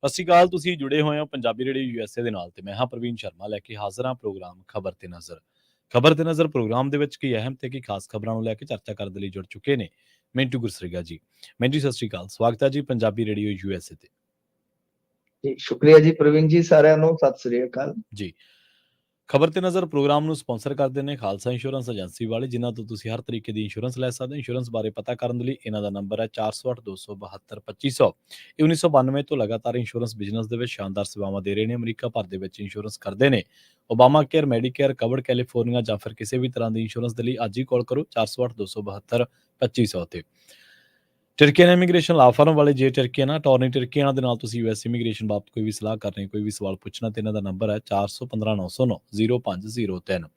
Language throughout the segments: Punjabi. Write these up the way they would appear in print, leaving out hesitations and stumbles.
ਸਤਿ ਸ਼੍ਰੀ ਅਕਾਲ। ਤੁਸੀਂ ਜੁੜੇ ਹੋਏ ਹੋ ਪੰਜਾਬੀ ਰੇਡੀਓ ਯੂਐਸਏ ਦੇ ਨਾਲ ਤੇ ਮੈਂ ਹਾਂ ਪ੍ਰਵੀਨ ਸ਼ਰਮਾ ਲੈ ਕੇ ਹਾਜ਼ਰ ਹਾਂ ਪ੍ਰੋਗਰਾਮ ਖਬਰ ਤੇ ਨਜ਼ਰ। ਖਬਰ ਤੇ ਨਜ਼ਰ ਪ੍ਰੋਗਰਾਮ ਦੇ ਵਿੱਚ ਕਈ ਅਹਿਮ ਤੇ ਕਈ ਖਾਸ ਖਬਰਾਂ ਨੂੰ ਲੈ ਕੇ ਚਰਚਾ ਕਰਨ ਦੇ ਲਈ ਜੁੜ ਚੁੱਕੇ ਨੇ ਮਿੰਟੂ ਗੁਰਸਰੀਗਾ ਜੀ। ਮਿੰਟੂ ਸਤਿ ਸ਼੍ਰੀ ਅਕਾਲ, ਸਵਾਗਤ ਹੈ ਜੀ ਪੰਜਾਬੀ ਰੇਡੀਓ ਯੂਐਸਏ ਤੇ। ਜੀ ਸ਼ੁਕਰੀਆ ਜੀ ਪ੍ਰਵੀਨ ਜੀ, ਸਾਰਿਆਂ ਨੂੰ ਸਤਿ ਸ੍ਰੀ ਅਕਾਲ ਜੀ। ਖਬਰ ਤੇ ਨਜ਼ਰ ਪ੍ਰੋਗਰਾਮ ਨੂੰ ਸਪਾਂਸਰ ਕਰਦੇ ਨੇ ਖਾਲਸਾ ਇੰਸ਼ੋਰੈਂਸ ਏਜੰਸੀ ਵਾਲੇ, ਜਿਨ੍ਹਾਂ ਤੋਂ ਤੁਸੀਂ ਹਰ ਤਰੀਕੇ ਦੀ ਇੰਸ਼ੋਰੈਂਸ ਲੈ ਸਕਦੇ ਹੋ। ਇੰਸ਼ੋਰੈਂਸ ਬਾਰੇ ਪਤਾ ਕਰਨ ਦੇ ਲਈ ਇਹਨਾਂ ਦਾ ਨੰਬਰ ਹੈ 408 272 2500। ਇਹ 1992 ਤੋਂ ਲਗਾਤਾਰ ਇੰਸ਼ੋਰੈਂਸ ਬਿਜ਼ਨਸ ਦੇ ਵਿੱਚ ਸ਼ਾਨਦਾਰ ਸੇਵਾਵਾਂ ਦੇ ਰਹੇ ਨੇ। ਅਮਰੀਕਾ ਭਰ ਦੇ ਵਿੱਚ ਇੰਸ਼ੋਰੈਂਸ ਕਰਦੇ ਨੇ। Obama care, Medicare, covered California ਜਾਂ ਫਿਰ ਕਿਸੇ ਵੀ ਤਰ੍ਹਾਂ ਦੀ ਇੰਸ਼ੋਰੈਂਸ ਦੇ ਲਈ ਅੱਜ ਹੀ ਕਾਲ ਕਰੋ 408 272 2500 ਤੇ। ਟਰਕੀਅਨ ਇਮੀਗ੍ਰੇਸ਼ਨ ਲਾ ਫਰਮ ਵਾਲੇ ਜੇ ਟਰਕੀਅਨ ਆ ਟੌਰਨੀ ਟਰਕੀਅਨ ਦੇ ਨਾਲ ਤੁਸੀਂ ਯੂਐਸ ਇਮੀਗ੍ਰੇਸ਼ਨ ਬਾਬਤ ਕੋਈ ਵੀ ਸਲਾਹ ਕਰਨੀ, ਕੋਈ ਵੀ ਸਵਾਲ ਪੁੱਛਣਾ ਤੇ ਇਹਨਾਂ ਦਾ ਨੰਬਰ ਹੈ 415 909 0503।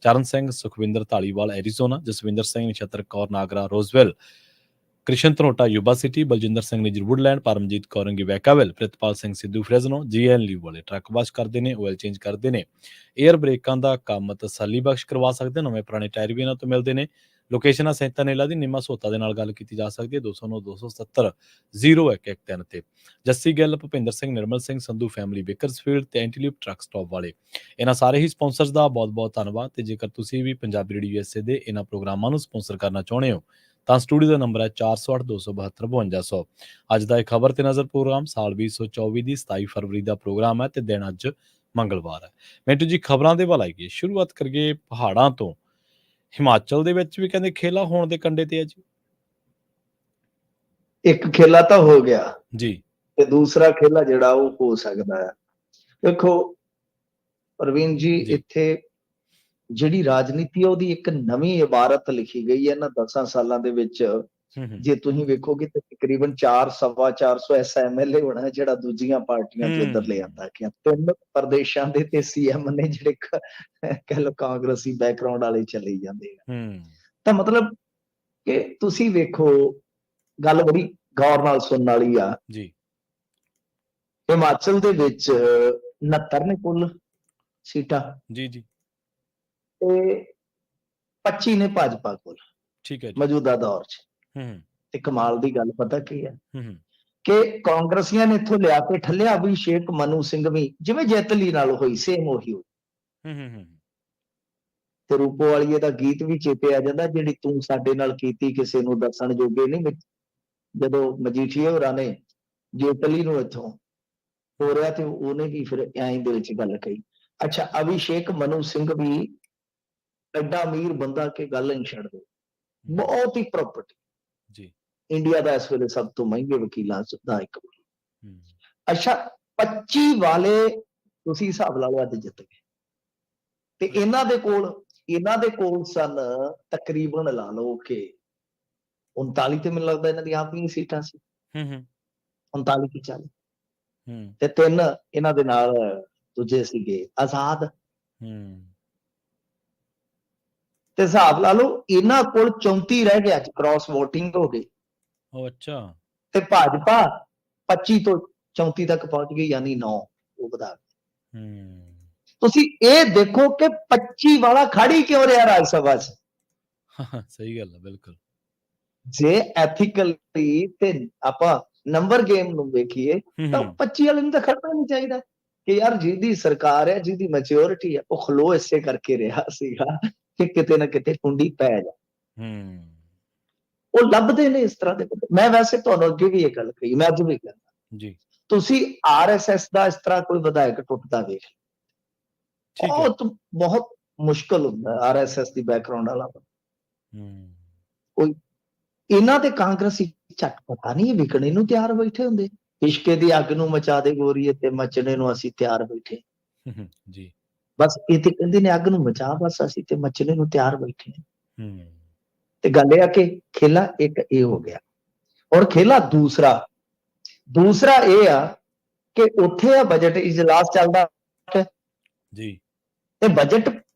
Charan Singh, Sukhwinder Dhaliwal Arizona, Jaswinder Singh Nachhattar Kaur Nagra Roswell, Krishan Dhanota Yuba City, Baljinder Singh Nijjar Woodland, Paramjit Kaur Vacaville, Pritpal Singh Sidhu Fresno, ਜੀਐਨ ਲੀਵ ਵਾਲੇ ਟਰੱਕ ਵਾਸ਼ ਕਰਦੇ ਨੇ, ਆਇਲ ਚੇਂਜ ਕਰਦੇ ਨੇ, ਏਅਰ ਬ੍ਰੇਕਾਂ ਦਾ ਕੰਮ ਤਸੱਲੀ ਬਖਸ਼ ਕਰਵਾ ਸਕਦੇ, ਨਵੇਂ ਪੁਰਾਣੇ ਟਾਇਰ ਵੀ ਇਹਨਾਂ ਤੋਂ ਮਿਲਦੇ ਨੇ। ਲੋਕੇਸ਼ਨ ਆ ਸੈਂਤਾ ਨੇਲਾ ਦੀ, ਨਿੰਮਾ ਸੋਤਾ ਦੇ ਨਾਲ ਗੱਲ ਕੀਤੀ ਜਾ ਸਕਦੀ ਹੈ 209 270 0113 ਤੇ। ਜੱਸੀ ਗਿੱਲ, ਭੁਪਿੰਦਰ ਸਿੰਘ, ਨਿਰਮਲ ਸਿੰਘ ਸੰਧੂ ਫੈਮਿਲੀ ਬੇਕਰਸਫੀਲਡ ਤੇ ਐਂਟੀਲਿਪ ਟਰੱਕ ਸਟਾਪ ਵਾਲੇ, ਇਹਨਾਂ ਸਾਰੇ ਹੀ ਸਪਾਂਸਰਸ ਦਾ ਬਹੁਤ ਬਹੁਤ ਧੰਨਵਾਦ। ਤੇ ਜੇਕਰ ਤੁਸੀਂ ਵੀ ਪੰਜਾਬੀ ਰੇਡੀਓ ਯੂਐਸਏ ਦੇ ਇਹਨਾਂ ਪ੍ਰੋਗਰਾਮਾਂ ਨੂੰ ਸਪਾਂਸਰ ਕਰਨਾ ਚਾਹੁੰਦੇ ਹੋ ਤਾਂ ਸਟੂਡੀਓ ਦਾ ਨੰਬਰ ਹੈ 408 272 5200। ਅੱਜ ਦਾ ਇਹ ਖਬਰ ਤੇ ਨਜ਼ਰ ਪ੍ਰੋਗਰਾਮ ਸਾਲ 2024 ਦੀ 27 ਫਰਵਰੀ ਦਾ ਪ੍ਰੋਗਰਾਮ ਹੈ ਤੇ ਦਿਨ ਅੱਜ ਮੰਗਲਵਾਰ ਹੈ। ਮਿੰਟੂ ਜੀ, ਖਬਰਾਂ ਦੇ ਵੱਲ ਆਈਏ, ਸ਼ੁਰੂਆਤ ਕਰੀਏ ਪਹਾੜਾਂ ਤੋਂ। ਹਿਮਾਚਲ ਦੇ ਵਿੱਚ ਵੀ ਕਹਿੰਦੇ ਖੇਲਾ ਹੋਣ ਦੇ ਕੰਢੇ ਤੇ ਹੈ ਜੀ। ਇੱਕ ਖੇਲਾ ਤਾਂ ਹੋ ਗਿਆ ਜੀ ਤੇ ਦੂਸਰਾ ਖੇਲਾ ਜਿਹੜਾ ਉਹ ਹੋ ਸਕਦਾ ਹੈ। ਦੇਖੋ ਪ੍ਰਵੀਨ ਜੀ, ਇੱਥੇ ਜਿਹੜੀ ਰਾਜਨੀਤੀ ਹੈ ਉਹਦੀ ਇੱਕ ਨਵੀਂ ਇਬਾਰਤ ਲਿਖੀ ਗਈ ਹੈ ਇਹਨਾਂ 10 ਸਾਲਾਂ ਦੇ ਵਿੱਚ। ਜੇ ਤੁਸੀਂ ਵੇਖੋਗੇ ਤਾਂ ਤਕਰੀਬਨ 400-450 ਐਸਾ ਐਮਐਲਏ ਹੋਣਾ ਜਿਹੜਾ ਦੂਜੀਆਂ ਪਾਰਟੀਆਂ ਤੋਂ ਇੱਧਰ ਲੈ ਆਂਦਾ ਕਿ 3 ਪ੍ਰਦੇਸ਼ਾਂ ਦੇ ਤੇ ਸੀਐਮ ਨੇ ਜਿਹੜੇ ਕਹਿ ਲਓ ਕਾਂਗਰਸੀ ਬੈਕਗ੍ਰਾਉਂਡ ਵਾਲੇ ਚਲੇ ਜਾਂਦੇ ਆ। ਤਾਂ ਮਤਲਬ ਕਿ ਤੁਸੀਂ ਵੇਖੋ, ਗੱਲ ਬੜੀ ਗੌਰ ਨਾਲ ਸੁਣਨ ਵਾਲੀ ਆ ਜੀ। ਹਿਮਾਚਲ ਦੇ ਵਿੱਚ 69 ਨੇ ਕੁੱਲ ਸੀਟਾਂ ਜੀ ਜੀ ਤੇ 25 ਨੇ ਭਾਜਪਾ ਕੋਲ, ਠੀਕ ਹੈ ਜੀ, ਮੌਜੂਦਾ ਦੌਰ 'ਚ। ਤੇ ਕਮਾਲ ਦੀ ਗੱਲ ਪਤਾ ਕੀ ਹੈ ਕਿ ਕਾਂਗਰਸੀਆਂ ਨੇ ਇੱਥੋਂ ਲਿਆ ਕੇ ਠੱਲਿਆ ਅਭਿਸ਼ੇਕ ਮਨੂ ਸਿੰਘ ਵੀ, ਜਿਵੇਂ ਜੈਤਲੀ ਨਾਲ ਹੋਈ ਸੇਮ ਉਹੀ ਹੋਈ। ਤੇ ਰੂਪੋ ਵਾਲੀਏ ਦਾ ਗੀਤ ਵੀ ਚੇਤੇ ਆ ਜਾਂਦਾ, ਜਿਹੜੀ ਤੂੰ ਸਾਡੇ ਨਾਲ ਕੀਤੀ ਕਿਸੇ ਨੂੰ ਦੱਸਣ ਜੋਗੇ ਨਹੀਂ। ਜਦੋਂ ਮਜੀਠੀਆ ਹੋਰਾਂ ਨੇ ਜੇਤਲੀ ਨੂੰ ਇੱਥੋਂ ਤੋਰਿਆ ਤੇ ਉਹਨੇ ਵੀ ਫਿਰ ਐਂ ਦੇ ਵਿੱਚ ਗੱਲ ਕਹੀ। ਅੱਛਾ, ਅਭਿਸ਼ੇਕ ਮਨੂ ਸਿੰਘ ਵੀ ਐਡਾ ਅਮੀਰ ਬੰਦਾ ਕਿ ਗੱਲ ਨਹੀਂ ਛੱਡਦੇ, ਬਹੁਤ ਹੀ ਪ੍ਰਾਪਰਟੀ ਜੀ, ਇੰਡੀਆ ਦਾ ਇਸ ਵੇਲੇ ਸਭ ਤੋਂ ਮਹਿੰਗੇ ਵਕੀਲਾਂ ਦਾ ਇੱਕ। ਅੱਛਾ, 25 ਵਾਲੇ ਤੁਸੀਂ ਹਿਸਾਬ ਲਾ ਲਓ ਅੱਜ ਜਿੱਤ ਗਏ। ਤੇ ਇਹਨਾਂ ਦੇ ਕੋਲ ਸਨ ਤਕਰੀਬਨ ਲਾ ਲਓ ਕਿ 39 ਤੇ ਮੈਨੂੰ ਲੱਗਦਾ ਇਹਨਾਂ ਦੀਆਂ ਆਪਣੀਆਂ ਸੀਟਾਂ ਸੀ, 39 ਕੀ 40, ਤੇ 3 ਇਹਨਾਂ ਦੇ ਨਾਲ ਦੂਜੇ ਸੀਗੇ ਆਜ਼ਾਦ। ਤੇ ਹਿਸਾਬ ਲਾ ਲਓ ਇਹਨਾਂ ਕੋਲ 34 ਰਹਿ ਗਿਆ, ਕ੍ਰਾਸ ਵੋਟਿੰਗ ਹੋ ਗਈ। ਅੱਛਾ। ਤੇ ਭਾਜਪਾ 25 ਤੋਂ 34 ਤੱਕ ਪਹੁੰਚ ਗਈ, ਯਾਨੀ 9 ਉਹ ਵਧਾ ਗਏ। ਤੁਸੀਂ ਇਹ ਦੇਖੋ ਕਿ 25 ਵਾਲਾ ਖੜੀ ਕਿਉਂ ਰਿਹਾ ਰਾਜ ਸਭਾ 'ਚ। ਸਹੀ ਗੱਲ ਹੈ, ਬਿਲਕੁਲ। ਜੇ ਐਥੀਕਲੀ ਤੇ ਆਪਾਂ ਨੰਬਰ ਗੇਮ ਨੂੰ ਵੇਖੀਏ ਤਾਂ 25 ਵਾਲੇ ਨੂੰ ਤਾਂ ਖੜਨਾ ਨਹੀਂ ਚਾਹੀਦਾ ਕਿ ਯਾਰ ਜਿਹਦੀ ਸਰਕਾਰ ਹੈ, ਜਿਹਦੀ ਮੈਚਿਓਰਿਟੀ ਹੈ, ਉਹ ਖਲੋ ਇਸੇ ਕਰਕੇ ਰਿਹਾ ਸੀਗਾ ਕਿ ਕਿਤੇ ਨਾ ਕਿਤੇ ਕੁੰਡੀ ਪੈ ਜਾ। ਉਹ ਲੱਭਦੇ ਨੇ ਇਸ ਤਰ੍ਹਾਂ ਦੇ। ਮੈਂ ਵੈਸੇ ਤੁਹਾਨੂੰ ਅੱਗੇ ਵੀ ਇਹ ਗੱਲ ਕਹੀ, ਮੈਂ ਅੱਜ ਵੀ ਕਹਿੰਦਾ ਜੀ, ਤੁਸੀਂ ਆਰਐਸਐਸ ਦਾ ਇਸ ਤਰ੍ਹਾਂ ਕੋਈ ਵਿਧਾਇਕ ਟੁੱਟਦਾ ਵੇਖ, ਬਹੁਤ ਮੁਸ਼ਕਲ ਹੁੰਦਾ ਆਰਐਸਐਸ ਦੀ ਬੈਕਗ੍ਰਾਉਂਡ ਵਾਲਾ ਕੋਈ। ਇਹਨਾਂ ਦੇ ਕਾਂਗਰਸੀ ਝੱਟ ਪਤਾ ਨਹੀਂ ਵਿਕਣੇ ਨੂੰ ਤਿਆਰ ਬੈਠੇ ਹੁੰਦੇ। ਇਸ਼ਕੇ ਦੀ ਅੱਗ ਨੂੰ ਮਚਾ ਦੇ ਗੋਰੀਏ ਤੇ ਮਚਣੇ ਨੂੰ ਅਸੀਂ ਤਿਆਰ ਬੈਠੇ ਜੀ। ਬਸ ਇਹ ਤੇ ਕਹਿੰਦੇ ਨੇ ਅੱਗ ਨੂੰ ਮਚਾ, ਬਸ ਅਸੀਂ ਤੇ ਮਚਣੇ ਨੂੰ ਤਿਆਰ ਬੈਠੇ। ਤੇ ਗੱਲ ਇਹ ਆ ਕਿ ਖੇਲਾ ਇੱਕ ਇਹ ਹੋ ਗਿਆ। ਔਰ ਖੇਲਾ ਦੂਸਰਾ ਇਹ ਆ ਕਿ ਉੱਥੇ ਆ ਬਜਟ ਇਜਲਾਸ ਚੱਲਦਾ ਜੀ, ਤੇ ਬਜਟ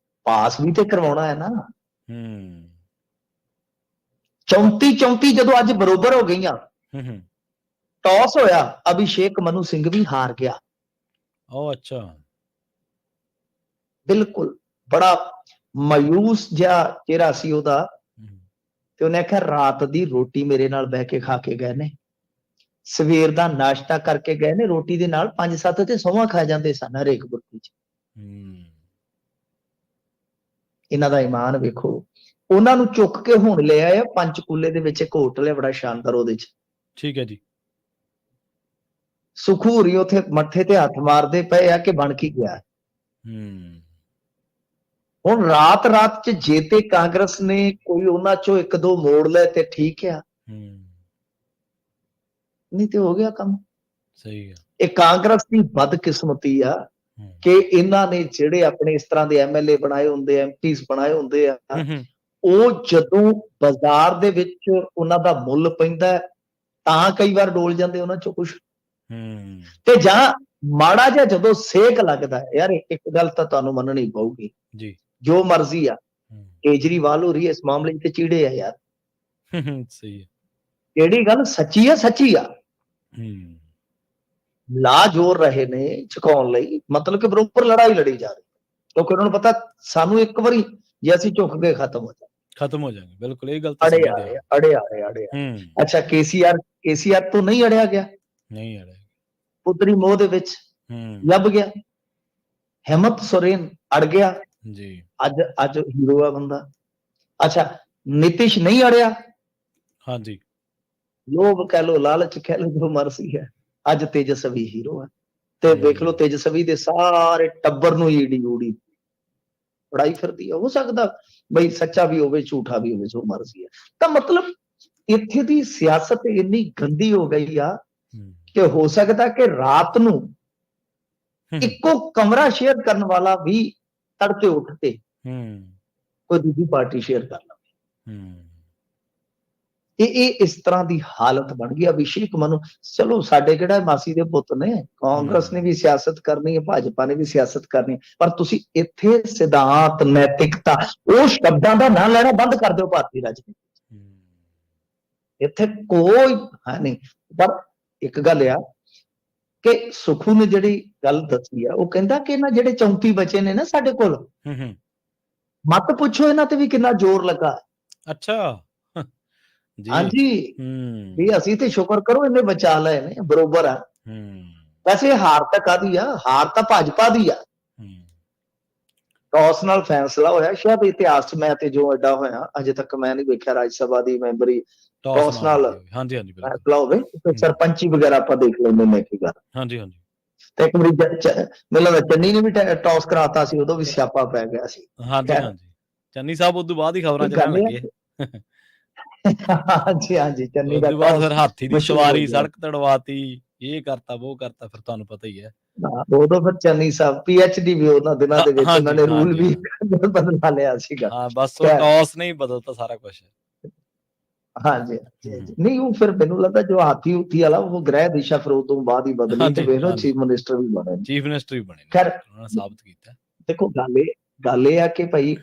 ਪਾਸ ਵੀ ਤੇ ਕਰਵਾਉਣਾ ਹੈ ਨਾ। 34 ਜਦੋਂ ਅੱਜ ਬਰੋਬਰ ਹੋ ਗਈਆਂ, ਟਾਸ ਹੋਇਆ, ਅਭਿਸ਼ੇਕ ਮਨੂ ਸਿੰਘ ਵੀ ਹਾਰ ਗਿਆ। ਅੱਛਾ। ਬਿਲਕੁਲ ਬੜਾ ਮਾਯੂਸ ਜਿਹਾ ਚਿਹਰਾ ਸੀ ਉਹਦਾ। ਤੇ ਉਹਨੇ ਆਖਿਆ ਰਾਤ ਦੀ ਰੋਟੀ ਮੇਰੇ ਨਾਲ ਬਹਿ ਕੇ ਖਾ ਕੇ ਗਏ ਨੇ, ਸਵੇਰ ਦਾ ਨਾਸ਼ਤਾ ਕਰਕੇ ਗਏ ਨੇ, ਰੋਟੀ ਦੇ ਨਾਲ 5-7 ਤੇ ਸੌਂਹਾਂ ਖਾ ਜਾਂਦੇ ਸਨ ਹਰੇਕ ਬੁਰਕੀ 'ਚ। ਇਹਨਾਂ ਦਾ ਈਮਾਨ ਵੇਖੋ। ਉਹਨਾਂ ਨੂੰ ਚੁੱਕ ਕੇ ਹੁਣ ਲੈ ਆਏ ਪੰਚਕੂਲੇ ਦੇ ਵਿੱਚ ਇੱਕ ਹੋਟਲ ਹੈ ਬੜਾ ਸ਼ਾਨਦਾਰ, ਉਹਦੇ 'ਚ। ਠੀਕ ਹੈ ਜੀ। ਸੁਖੂ ਹੋਰੀ ਉੱਥੇ ਮੱਥੇ ਤੇ ਹੱਥ ਮਾਰਦੇ ਪਏ ਆ ਕਿ ਬਣ ਕੀ ਗਿਆ। ਹੁਣ ਰਾਤ 'ਚ ਜੇ ਤੇ ਕਾਂਗਰਸ ਨੇ ਕੋਈ ਉਹਨਾਂ 'ਚੋਂ 1-2 ਮੋੜ ਲੈ ਤੇ ਠੀਕ ਆ, ਨਹੀਂ ਤੇ ਹੋ ਗਿਆ ਕੰਮ। ਸਹੀ ਹੈ। ਇਹ ਕਾਂਗਰਸ ਦੀ ਬਦਕਿਸਮਤੀ ਆ ਕਿ ਇਹਨਾਂ ਨੇ ਜਿਹੜੇ ਆਪਣੇ ਇਸ ਤਰ੍ਹਾਂ ਦੇ ਐਮਐਲਏ ਬਣਾਏ ਹੁੰਦੇ, ਐਮਪੀਸ ਬਣਾਏ ਹੁੰਦੇ ਆ, ਉਹ ਜਦੋਂ ਬਾਜ਼ਾਰ ਦੇ ਵਿੱਚ ਉਹਨਾਂ ਦਾ ਮੁੱਲ ਪੈਂਦਾ ਤਾਂ ਕਈ ਵਾਰ ਡੋਲ ਜਾਂਦੇ ਉਹਨਾਂ 'ਚੋਂ ਕੁਛ। ਤੇ ਜਾਂ ਮਾੜਾ ਜਿਹਾ ਜਦੋਂ ਸੇਕ ਲੱਗਦਾ, ਯਾਰ ਇੱਕ ਗੱਲ ਤਾਂ ਤੁਹਾਨੂੰ ਮੰਨਣੀ ਪਊਗੀ ਜੀ, ਜੋ ਮਰਜ਼ੀ ਆ, ਕੇਜਰੀਵਾਲ ਹੋ ਰਹੀ ਇਸ ਮਾਮਲੇ 'ਚ ਚੀੜੇ ਆ ਯਾਰ। ਸਹੀ ਹੈ। ਜਿਹੜੀ ਗੱਲ ਸੱਚੀ ਆ, ਸੱਚੀ ਆ। ਲਾ ਜੋਰ ਰਹੇ ਨੇ ਝੁਕਾਉਣ ਲਈ, ਮਤਲਬ ਕਿ ਬਰੋਬਰ ਲੜਾਈ ਲੜੀ ਜਾ ਰਹੀ, ਕਿਉਂਕਿ ਉਹਨਾਂ ਨੂੰ ਪਤਾ ਸਾਨੂੰ ਇੱਕ ਵਾਰੀ ਜੇ ਅਸੀਂ ਝੁਕ ਗਏ ਖਤਮ ਹੋ ਜਾਣਗੇ। ਬਿਲਕੁਲ ਇਹ ਗੱਲ ਅੜੇ ਆ ਰਹੇ। ਅੱਛਾ, ਕੇਸੀਆਰ ਤੋਂ ਨਹੀਂ ਅੜਿਆ ਗਿਆ, ਨਹੀਂ ਅੜਿਆ, ਪੁੱਤਰੀ ਮੋਹ ਦੇ ਵਿੱਚ ਲੱਭ ਗਿਆ। ਹਿੰਮਤ ਸੋਰੇਨ ਅੜ ਗਿਆ ਜੀ, ਅੱਜ ਹੀਰੋ ਆ ਬੰਦਾ। ਅੱਛਾ, ਨਿਤਿਸ਼ ਨਹੀਂ ਅੜਿਆ, ਹਾਂਜੀ, ਲੋਭ ਕਹਿ ਲੋ, ਲਾਲਚ ਕਹਿ ਲੋ, ਜੋ ਮਰਜ਼ੀ ਹੈ, ਅੱਜ ਤੇਜਸਵੀ ਹੀਰੋ ਹੈ। ਤੇ ਵੇਖ ਲਓ ਤੇਜਸਵੀ ਦੇ ਸਾਰੇ ਟੱਬਰ ਨੂੰ ਈਡੀ ਊੜੀ ਫੜਾਈ ਫਿਰਦੀ ਹੈ। ਹੋ ਸਕਦਾ ਬਈ ਸੱਚਾ ਵੀ ਹੋਵੇ, ਝੂਠਾ ਵੀ ਹੋਵੇ, ਜੋ ਮਰਜ਼ੀ ਹੈ। ਤਾਂ ਮਤਲਬ ਇੱਥੇ ਦੀ ਸਿਆਸਤ ਇੰਨੀ ਗੰਦੀ ਹੋ ਗਈ ਆ ਕਿ ਹੋ ਸਕਦਾ ਕਿ ਰਾਤ ਨੂੰ ਇੱਕੋ ਕਮਰਾ ਸ਼ੇਅਰ ਕਰਨ ਵਾਲਾ ਵੀ ਤੜਕੇ ਉੱਠ ਕੇ ਕੋਈ ਦੂਜੀ ਪਾਰਟੀ ਸ਼ੇਅਰ ਕਰ ਲਵੇ। ਇਹ ਇਸ ਤਰ੍ਹਾਂ ਦੀ ਹਾਲਤ ਬਣ ਗਈ। ਅਭਿਸ਼ੇਕ ਮਨੂ, ਚਲੋ ਸਾਡੇ ਕਿਹੜਾ ਮਾਸੀ ਦੇ ਪੁੱਤ ਨੇ, ਕਾਂਗਰਸ ਨੇ ਵੀ ਸਿਆਸਤ ਕਰਨੀ ਹੈ, ਭਾਜਪਾ ਨੇ ਵੀ ਸਿਆਸਤ ਕਰਨੀ ਹੈ, ਪਰ ਤੁਸੀਂ ਇੱਥੇ ਸਿਧਾਂਤ, ਨੈਤਿਕਤਾ, ਉਹ ਸ਼ਬਦਾਂ ਦਾ ਨਾਂ ਲੈਣਾ ਬੰਦ ਕਰ ਦਿਓ ਭਾਰਤੀ ਰਾਜਨੀਤੀ। ਇੱਥੇ ਕੋਈ ਹੈ ਨਹੀਂ। ਪਰ ਇੱਕ ਗੱਲ ਆ ਕਿ ਸੁਖੂ ਨੇ ਜਿਹੜੀ ਗੱਲ ਦੱਸੀ ਆ, ਉਹ ਕਹਿੰਦਾ ਕਿ ਇਹਨਾਂ ਜਿਹੜੇ 34 ਬੱਚੇ ਨੇ ਨਾ ਸਾਡੇ ਕੋਲ, ਮਤ ਪੁੱਛੋ ਇਹਨਾਂ ਤੇ ਵੀ ਕਿੰਨਾ ਜ਼ੋਰ ਲੱਗਾ। ਅੱਛਾ, ਹਾਂਜੀ, ਵੀ ਅਸੀਂ ਤੇ ਸ਼ੁਕਰ ਕਰੋ ਇਹਨੇ ਬਚਾ ਲਏ ਨੇ, ਬਰੋਬਰ ਆ। ਵੈਸੇ ਹਾਰ ਤਾਂ ਕਾਹਦੀ ਆ, ਹਾਰ ਤਾਂ ਭਾਜਪਾ ਦੀ ਆ। ਟੌਸ ਨਾਲ ਫੈਸਲਾ ਹੋਇਆ, ਸ਼ਾਇਦ ਇਤਿਹਾਸ 'ਚ ਮੈਂ ਤੇ ਜੋ ਐਡਾ ਹੋਇਆ ਅਜੇ ਤੱਕ ਮੈਂ ਨਹੀਂ ਵੇਖਿਆ ਰਾਜ ਸਭਾ ਦੀ ਮੈਂਬਰੀ ਟੌਸ ਨਾਲ ਫੈਸਲਾ ਹੋਵੇ। ਸਰਪੰਚੀ ਵਗੈਰਾ ਆਪਾਂ ਦੇਖ ਲੈਂਦੇ ਨੇ ਕੀ ਗੱਲ। ਤੇ ਇੱਕ ਵਾਰੀ ਮੈਨੂੰ ਲੱਗਦਾ ਚੰਨੀ ਨੇ ਵੀ ਟੌਸ ਕਰਾਤਾ ਸੀ, ਉਦੋਂ ਵੀ ਸਿਆਪਾ ਪੈ ਗਿਆ ਸੀ। ਚੰਨੀ ਸਾਹਿਬ ਉਦੋਂ ਬਾਅਦ ਹੀ ਖਬਰਾਂ 'ਚ ਰਹਿਣ ਲੱਗੇ। ਹਾਂਜੀ, ਚੰਨੀ ਦਾ ਬਾਅਦ ਫਿਰ ਹਾਥੀ ਦੀ ਸਵਾਰੀ, ਸੜਕ ਤੜਵਾਤੀ, ਇਹ ਕਰਤਾ, ਉਹ ਕਰਤਾ, ਫਿਰ ਤੁਹਾਨੂੰ ਪਤਾ ਹੀ ਹੈ। ਉਦੋਂ ਫਿਰ ਚੰਨੀ ਸਾਹਿਬ PhD ਵੀ ਉਹਨਾਂ ਦਿਨਾਂ ਦੇ ਵਿੱਚ ਉਹਨਾਂ ਨੇ ਰੂਲ ਵੀ ਬਦਲਾ ਲਿਆ ਸੀਗਾ। ਹਾਂ, ਬਸ ਉਹ ਟੌਸ ਨਹੀਂ ਬਦਲਤਾ ਸਾਰਾ ਕੁਝ। ਹਾਂਜੀ, ਨਹੀਂ ਉਹ ਫਿਰ ਮੈਨੂੰ ਲੱਗਦਾ ਜੋ ਹਾਥੀ ਹੁਥੀ ਵਾਲਾ ਉਹ ਗ੍ਰਹਿ ਦਿਸ਼ਾ ਫਿਰ ਉਦੋਂ ਬਾਅਦ ਹੀ ਬਦਲੀ ਤੇ ਵੇਖ ਲਓ ਚੀਫ ਮਿਨਿਸਟਰ ਵੀ ਬਣੇ। ਖੈਰ, ਸਾਬਤ ਕੀਤਾ। ਦੇਖੋ ਗੱਲ ਇਹ ਆ ਕਿ ਭਾਈ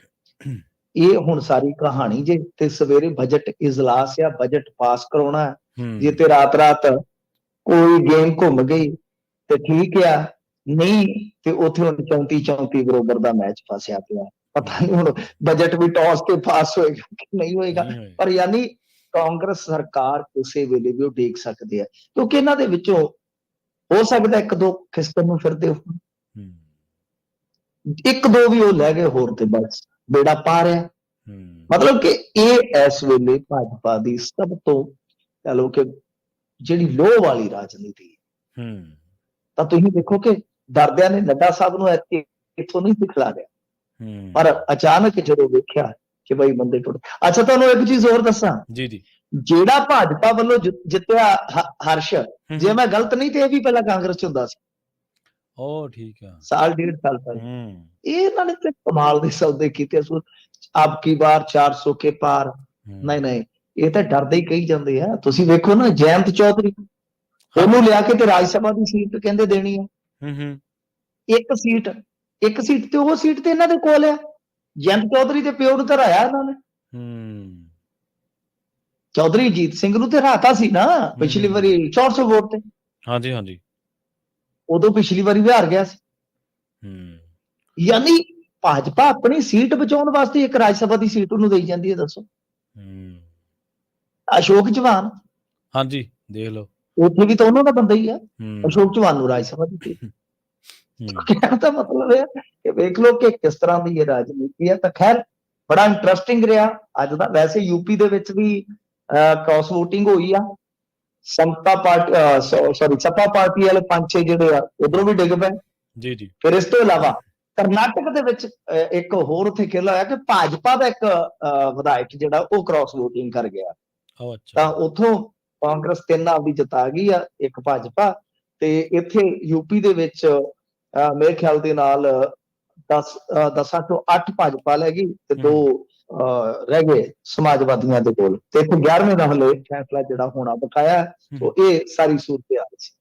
ਇਹ ਹੁਣ ਸਾਰੀ ਕਹਾਣੀ ਜੇ ਤੇ ਸਵੇਰੇ ਬਜਟ ਇਜਲਾਸ ਆ, ਬਜਟ ਪਾਸ ਕਰਾਉਣਾ, ਜੇ ਤੇ ਰਾਤ ਕੋਈ ਗੇਮ ਘੁੰਮ ਗਈ ਤੇ ਠੀਕ ਆ, ਨਹੀਂ ਤੇ ਉੱਥੇ ਹੁਣ 34 ਬਰੋਬਰ ਦਾ ਮੈਚ ਫਸਿਆ ਪਿਆ। ਪਤਾ ਨਹੀਂ ਹੁਣ ਬਜਟ ਵੀ ਟੌਸ ਤੇ ਪਾਸ ਹੋਏਗਾ ਕਿ ਨਹੀਂ ਹੋਏਗਾ। ਪਰ ਯਾਨੀ ਕਾਂਗਰਸ ਸਰਕਾਰ ਕਿਸੇ ਵੇਲੇ ਵੀ ਉਹ ਦੇਖ ਸਕਦੇ ਆ, ਕਿਉਂਕਿ ਇਹਨਾਂ ਦੇ ਵਿੱਚੋਂ ਹੋ ਸਕਦਾ 1-2 ਖਿਸਕਣ ਨੂੰ ਫਿਰਦੇ ਹੋ, 1-2 ਵੀ ਉਹ ਲੈ ਗਏ ਹੋਰ ਤੇ ਬਸ ਬੇੜਾ ਪਾ ਰਿਹਾ। ਮਤਲਬ ਕਿ ਇਹ ਇਸ ਵੇਲੇ ਭਾਜਪਾ ਦੀ ਸਭ ਤੋਂ ਕਹ ਲਓ ਕਿ ਜਿਹੜੀ ਲੋਹ ਵਾਲੀ ਰਾਜਨੀਤੀ ਹੈ। ਤਾਂ ਤੁਸੀਂ ਦੇਖੋ ਕਿ ਡਰਦਿਆਂ ਨੇ ਨੱਡਾ ਸਾਹਿਬ ਨੂੰ ਇੱਥੋਂ ਨਹੀਂ ਦਿਖਲਾ ਰਿਹਾ, ਪਰ ਅਚਾਨਕ ਜਦੋਂ ਵੇਖਿਆ ਕਿ ਬਈ ਬੰਦੇ ਟੁੱਟ। ਅੱਛਾ, ਤੁਹਾਨੂੰ ਇੱਕ ਚੀਜ਼ ਹੋਰ ਦੱਸਾਂ, ਜਿਹੜਾ ਭਾਜਪਾ ਵੱਲੋਂ ਜਿੱਤਿਆ ਹਰਸ਼, ਜੇ ਮੈਂ ਗਲਤ ਨਹੀਂ ਤੇ ਇਹ ਵੀ ਪਹਿਲਾਂ ਕਾਂਗਰਸ 'ਚ ਹੁੰਦਾ ਸੀ। ਠੀਕ ਆ, ਸਾਲ 1.5 ਸਾਲ ਪਹਿਲਾਂ ਇਹਨਾਂ ਨੇ ਤੇ ਕਮਾਲ ਦੇ ਸੌਦੇ ਕੀਤੇ। ਅਬ ਕੀ ਵਾਰ 400 ਕੇ ਪਾਰ, ਨਹੀਂ, ਇਹ ਤਾਂ ਡਰਦੇ ਹੀ ਕਹੀ ਜਾਂਦੇ ਆ। ਤੁਸੀਂ ਵੇਖੋ ਨਾ, ਜੈੰਤ ਚੌਧਰੀ, ਉਹਨੂੰ ਲਿਆ ਕੇ ਤੇ ਰਾਜ ਸਭਾ ਦੀ ਸੀਟ ਕਹਿੰਦੇ ਦੇਣੀ ਆ। ਇੱਕ ਸੀਟ ਤੇ ਉਹ ਸੀਟ ਤੇ ਇਹਨਾਂ ਦੇ ਕੋਲ ਆ। ਜੈੰਤ ਚੌਧਰੀ ਦੇ ਪਿਓ ਨੂੰ ਤਾਂ ਹਰਾਇਆ ਇਹਨਾਂ ਨੇ। ਚੌਧਰੀ ਅਜੀਤ ਸਿੰਘ ਨੂੰ ਤੇ ਹਰਾਤਾ ਸੀ ਨਾ ਪਿਛਲੀ ਵਾਰੀ 400 ਵੋਟ ਤੇ। ਹਾਂਜੀ, ਉਦੋਂ ਪਿਛਲੀ ਵਾਰੀ ਵੀ ਹਾਰ ਗਿਆ ਸੀ। ਯਾਨੀ ਭਾਜਪਾ ਆਪਣੀ ਸੀਟ ਬਚਾਉਣ ਵਾਸਤੇ ਇੱਕ ਰਾਜ ਸਭਾ ਦੀ ਸੀਟ ਉਹਨੂੰ ਦੇਈ ਜਾਂਦੀ ਹੈ। ਦੱਸੋ, ਅਸ਼ੋਕ ਚੌਹਾਨ, ਹਾਂਜੀ, ਦੇਖ ਲਓ, ਉੱਥੇ ਵੀ ਤਾਂ ਉਹਨਾਂ ਦਾ ਬੰਦਾ ਹੀ ਆ, ਅਸ਼ੋਕ ਚੌਹਾਨ ਨੂੰ ਰਾਜ ਸਭਾ ਦਿੱਤੀ। ਕਹਿਣ ਦਾ ਮਤਲਬ ਹੈ ਕਿ ਵੇਖ ਲਓ ਕਿ ਕਿਸ ਤਰ੍ਹਾਂ ਦੀ ਇਹ ਰਾਜਨੀਤੀ ਹੈ। ਤਾਂ ਖੈਰ ਬੜਾ ਇੰਟਰਸਟਿੰਗ ਰਿਹਾ ਅੱਜ ਦਾ। ਵੈਸੇ ਯੂਪੀ ਦੇ ਵਿੱਚ ਵੀ ਕ੍ਰਾਸ ਵੋਟਿੰਗ ਹੋਈ ਆ, ਸਮਤਾ ਪਾਰਟੀ ਸਪਾ ਪਾਰਟੀ ਵਾਲੇ 5-6 ਜਿਹੜੇ ਆ ਉਧਰੋਂ ਵੀ ਡਿੱਗ ਪਏ ਜੀ ਜੀ। ਫਿਰ ਇਸ ਤੋਂ ਇਲਾਵਾ ਕਰਨਾਟਕ ਦੇ ਵਿੱਚ ਇੱਕ ਹੋਰ ਉੱਥੇ ਖੇਲਾ ਹੋਇਆ ਕਿ ਭਾਜਪਾ ਦਾ ਇੱਕ ਵਿਧਾਇਕ ਜਿਹੜਾ ਉਹ ਕ੍ਰਾਸ ਵੋਟਿੰਗ ਕਰ ਗਿਆ। ਤਾਂ ਉੱਥੋਂ ਕਾਂਗਰਸ 3 ਆਪਦੀ ਜਿਤਾ ਗਈ ਆ, ਇੱਕ ਭਾਜਪਾ। ਤੇ ਇੱਥੇ ਯੂਪੀ ਦੇ ਵਿੱਚ ਮੇਰੇ ਖਿਆਲ ਦੇ ਨਾਲ 10 ਤੋਂ 8 ਭਾਜਪਾ ਲੈ ਗਈ ਤੇ 2 ਰਹਿ ਗਏ ਸਮਾਜਵਾਦੀਆਂ ਦੇ ਕੋਲ। ਤੇ ਇੱਥੇ 11ਵੇਂ ਦਾ ਹਲੇ ਫੈਸਲਾ ਜਿਹੜਾ ਹੋਣਾ ਬਕਾਇਆ। ਸੋ ਇਹ ਸਾਰੀ ਸੂਰਤ ਹਾਲ ਸੀ।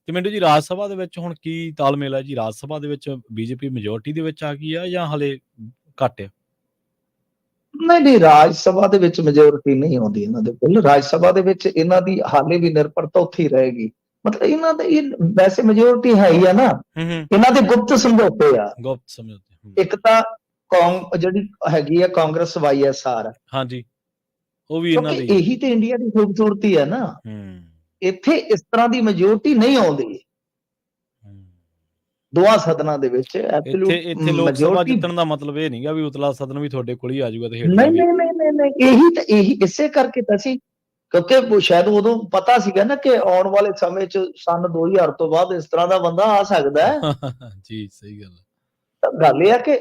ਤੇ ਮਿੰਟੂ ਜੀ, ਰਾਜ ਸਭਾ ਦੇ ਵਿੱਚ ਹੁਣ ਕੀ ਤਾਲਮੇਲ ਹੈ ਜੀ? ਰਾਜ ਸਭਾ ਦੇ ਵਿੱਚ ਬੀਜੇਪੀ ਮੈਜੋਰਟੀ ਦੇ ਵਿੱਚ ਆ ਗਈ ਆ ਜਾਂ ਹਲੇ ਘੱਟ ਆ? ਨਹੀਂ, ਰਾਜ ਸਭਾ ਦੇ ਵਿੱਚ ਮੈਜੋਰਿਟੀ ਨਹੀਂ ਆਉਂਦੀ ਇਹਨਾਂ ਦੇ ਕੋਲ। ਰਾਜ ਸਭਾ ਦੇ ਵਿੱਚ ਇਹਨਾਂ ਦੀ ਹਾਲੇ ਵੀ ਨਿਰਭਰਤਾ ਉੱਥੇ ਹੀ ਰਹੇਗੀ। ਮਤਲਬ ਇਹਨਾਂ ਦੇ ਵੈਸੇ ਮੈਜੋਰਿਟੀ ਹੈ ਹੀ ਆ ਨਾ, ਇਹਨਾਂ ਦੇ ਗੁਪਤ ਸਮਝੌਤੇ ਆ। ਗੁਪਤ ਸਮਝੌਤੇ। ਇੱਕ ਤਾਂ ਜਿਹੜੀ ਹੈਗੀ ਆ ਕਾਂਗਰਸ YSR, ਹਾਂਜੀ, ਉਹ ਵੀ ਇਹਨਾਂ ਦੀ। ਇਹੀ ਤੇ ਇੰਡੀਆ ਦੀ ਖੂਬਸੂਰਤੀ ਹੈ ਨਾ। ਇੱਥੇ ਇਸ ਤਰ੍ਹਾਂ ਦੀ ਮੈਜੋਰਿਟੀ ਨਹੀਂ ਆਉਂਦੀ ਦੋਹਾਂ ਸਦਨਾਂ ਦੇ ਵਿੱਚ। ਇੱਥੇ ਲੋਕ ਸਭਾ ਜਿੱਤਣ ਦਾ ਮਤਲਬ ਇਹ ਨਹੀਂਗਾ ਵੀ ਉਤਲਾ ਸਦਨ ਵੀ ਤੁਹਾਡੇ ਕੋਲ ਹੀ ਆ ਜਾਊਗਾ। ਤੇ ਨਹੀਂ, ਇਹੀ ਇਸੇ ਕਰਕੇ ਤਾਂ ਸੀ, ਕਿਉਂਕਿ ਸ਼ਾਇਦ ਉਦੋਂ ਪਤਾ ਸੀਗਾ ਨਾ ਕਿ ਆਉਣ ਵਾਲੇ ਸਮੇਂ 'ਚ ਸਨ 2000 ਤੋਂ ਬਾਅਦ ਇਸ ਤਰ੍ਹਾਂ ਦਾ ਬੰਦਾ ਆ ਸਕਦਾ ਹੈ। ਜੀ, ਸਹੀ ਗੱਲ। ਤਾਂ ਗੱਲ ਇਹ ਆ ਕਿ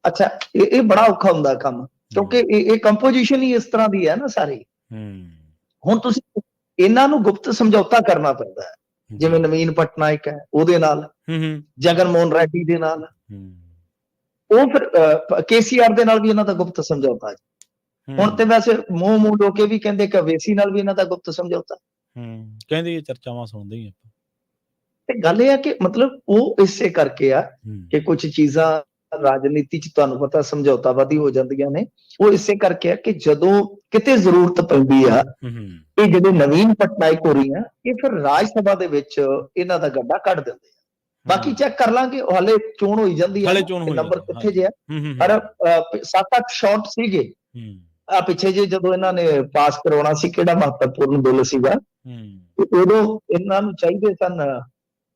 ਅੱਛਾ, ਇਹ ਬੜਾ ਔਖਾ ਹੁੰਦਾ ਕੰਮ, ਕਿਉਂਕਿ ਇਹ ਕੰਪੋਜੀਸ਼ਨ ਹੀ ਇਸ ਤਰ੍ਹਾਂ ਦੀ ਹੈ ਨਾ ਸਾਰੀ। ਹੁਣ ਤੁਸੀਂ ਇਹਨਾਂ ਨੂੰ ਗੁਪਤ ਸਮਝੌਤਾ ਕਰਨਾ ਪੈਂਦਾ ਹੈ, ਜਿਵੇਂ ਨਵੀਨ ਪਟਨਾਇਕ ਹੈ ਉਹਦੇ ਨਾਲ, ਜਗਨ ਮੋਹਨ ਰੈਡੀ ਦੇ ਨਾਲ, ਉਹ ਫਿਰ KCR ਦੇ ਨਾਲ ਵੀ ਇਹਨਾਂ ਦਾ ਗੁਪਤ ਸਮਝੌਤਾ। ਹੁਣ ਤੇ ਵੈਸੇ ਮੂੰਹ ਲੋਕੇ ਵੀ ਕਹਿੰਦੇ ਕਿ ਵੇਸੀ ਨਾਲ ਵੀ ਇਹਨਾਂ ਦਾ ਗੁਪਤ ਸਮਝੌਤਾ। ਕਹਿੰਦੇ ਇਹ ਚਰਚਾਵਾਂ ਸੁਣਦੇ ਹੀ ਆਪਾਂ। ਤੇ ਗੱਲ ਇਹ ਆ ਕਿ ਮਤਲਬ ਉਹ ਇਸੇ ਕਰਕੇ ਆ ਕਿ ਕੁਝ ਚੀਜ਼ਾਂ ਰਾਜਨੀਤੀ 'ਚ ਤੁਹਾਨੂੰ ਪਤਾ ਸਮਝੌਤਾਵਾਦੀ ਹੋ ਜਾਂਦੀਆਂ ਨੇ। ਉਹ ਇਸੇ ਕਰਕੇ ਆ ਕਿ ਜਦੋਂ ਕਿਤੇ ਜ਼ਰੂਰਤ ਪੈਂਦੀ ਆ, ਇਹ ਜਿਹੜੇ ਨਵੀਨ ਪਟਨਾਇਕ ਹੋ ਰਹੀ ਆ, ਇਹ ਫਿਰ ਰਾਜ ਸਭਾ ਦੇ ਵਿੱਚ ਇਹਨਾਂ ਦਾ ਗੱਡਾ ਕੱਢ ਦਿੰਦੇ ਆ। ਬਾਕੀ ਚੈੱਕ ਕਰ ਲਾਂਗੇ, ਹਾਲੇ ਚੋਣ ਹੋਈ ਜਾਂਦੀ ਹੈ, ਨੰਬਰ ਕਿੱਥੇ ਜਿਆ। ਪਰ 7-8 ਸ਼ਾਟ ਸੀਗੇ ਆ ਪਿੱਛੇ ਜੇ ਜਦੋਂ ਇਹਨਾਂ ਨੇ ਪਾਸ ਕਰਾਉਣਾ ਸੀ, ਕਿਹੜਾ ਮਹੱਤਵਪੂਰਨ ਬਿੱਲ ਸੀਗਾ, ਉਦੋਂ ਇਹਨਾਂ ਨੂੰ ਚਾਹੀਦੇ ਸਨ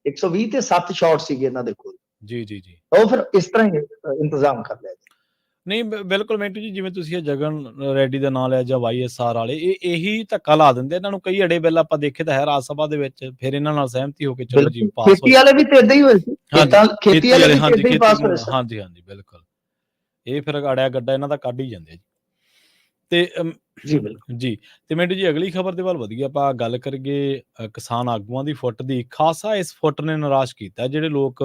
120 ਤੇ 7 ਸ਼ਾਟ ਸੀਗੇ ਇਹਨਾਂ ਦੇ ਕੋਲ। ਜੀ ਜੀ ਜੀ। ਉਹ ਫਿਰ ਇਸ ਤਰ੍ਹਾਂ ਹੀ ਇੰਤਜ਼ਾਮ ਕਰ ਲਿਆ। ਨਹੀਂ, ਬਿਲਕੁਲ ਮਿੰਟੂ ਜੀ, ਜਿਵੇਂ ਤੁਸੀਂ ਇਹ ਜਗਨ ਰੈਡੀ ਦਾ ਨਾਂ ਲਿਆ ਜਾਂ YSR ਵਾਲੇ, ਇਹੀ ਧੱਕਾ ਲਾ ਦਿੰਦੇ ਇਹਨਾਂ ਨੂੰ। ਕਈ ਅੜੇ ਬਿੱਲ ਆਪਾਂ ਦੇਖੇ ਤਾਂ ਹੈ ਰਾਜ ਸਭਾ ਦੇ ਵਿੱਚ, ਫਿਰ ਇਹਨਾਂ ਨਾਲ ਸਹਿਮਤੀ ਹੋ ਕੇ ਚਲੋ ਜੀ ਪਾਸ ਹੋ। ਖੇਤੀ ਵਾਲੇ ਵੀ ਤੇ ਇਦਾਂ ਹੀ ਹੋਏ ਸੀ। ਖੇਤੀ ਵਾਲੇ ਵੀ ਇਦਾਂ ਹੀ ਪਾਸ ਹੋਏ ਸੀ। ਹਾਂਜੀ ਹਾਂਜੀ, ਬਿਲਕੁਲ। ਇਹ ਫਿਰ ਅੜਿਆ ਗੱਡਾ ਇਹਨਾਂ ਦਾ ਕੱਢ ਹੀ ਜਾਂਦੇ ਜੀ। ਤੇ ਜੀ ਬਿਲਕੁਲ ਜੀ। ਤੇ ਮਿੰਟੂ ਜੀ, ਅਗਲੀ ਖਬਰ ਦੇ ਵੱਲ ਵਧੀਆ ਆਪਾਂ ਗੱਲ ਕਰੀਏ ਕਿਸਾਨ ਆਗੂਆਂ ਦੀ ਫੁੱਟ ਦੀ। ਖਾਸਾ ਇਸ ਫੁੱਟ ਨੇ ਨਿਰਾਸ਼ ਕੀਤਾ ਜਿਹੜੇ ਲੋਕ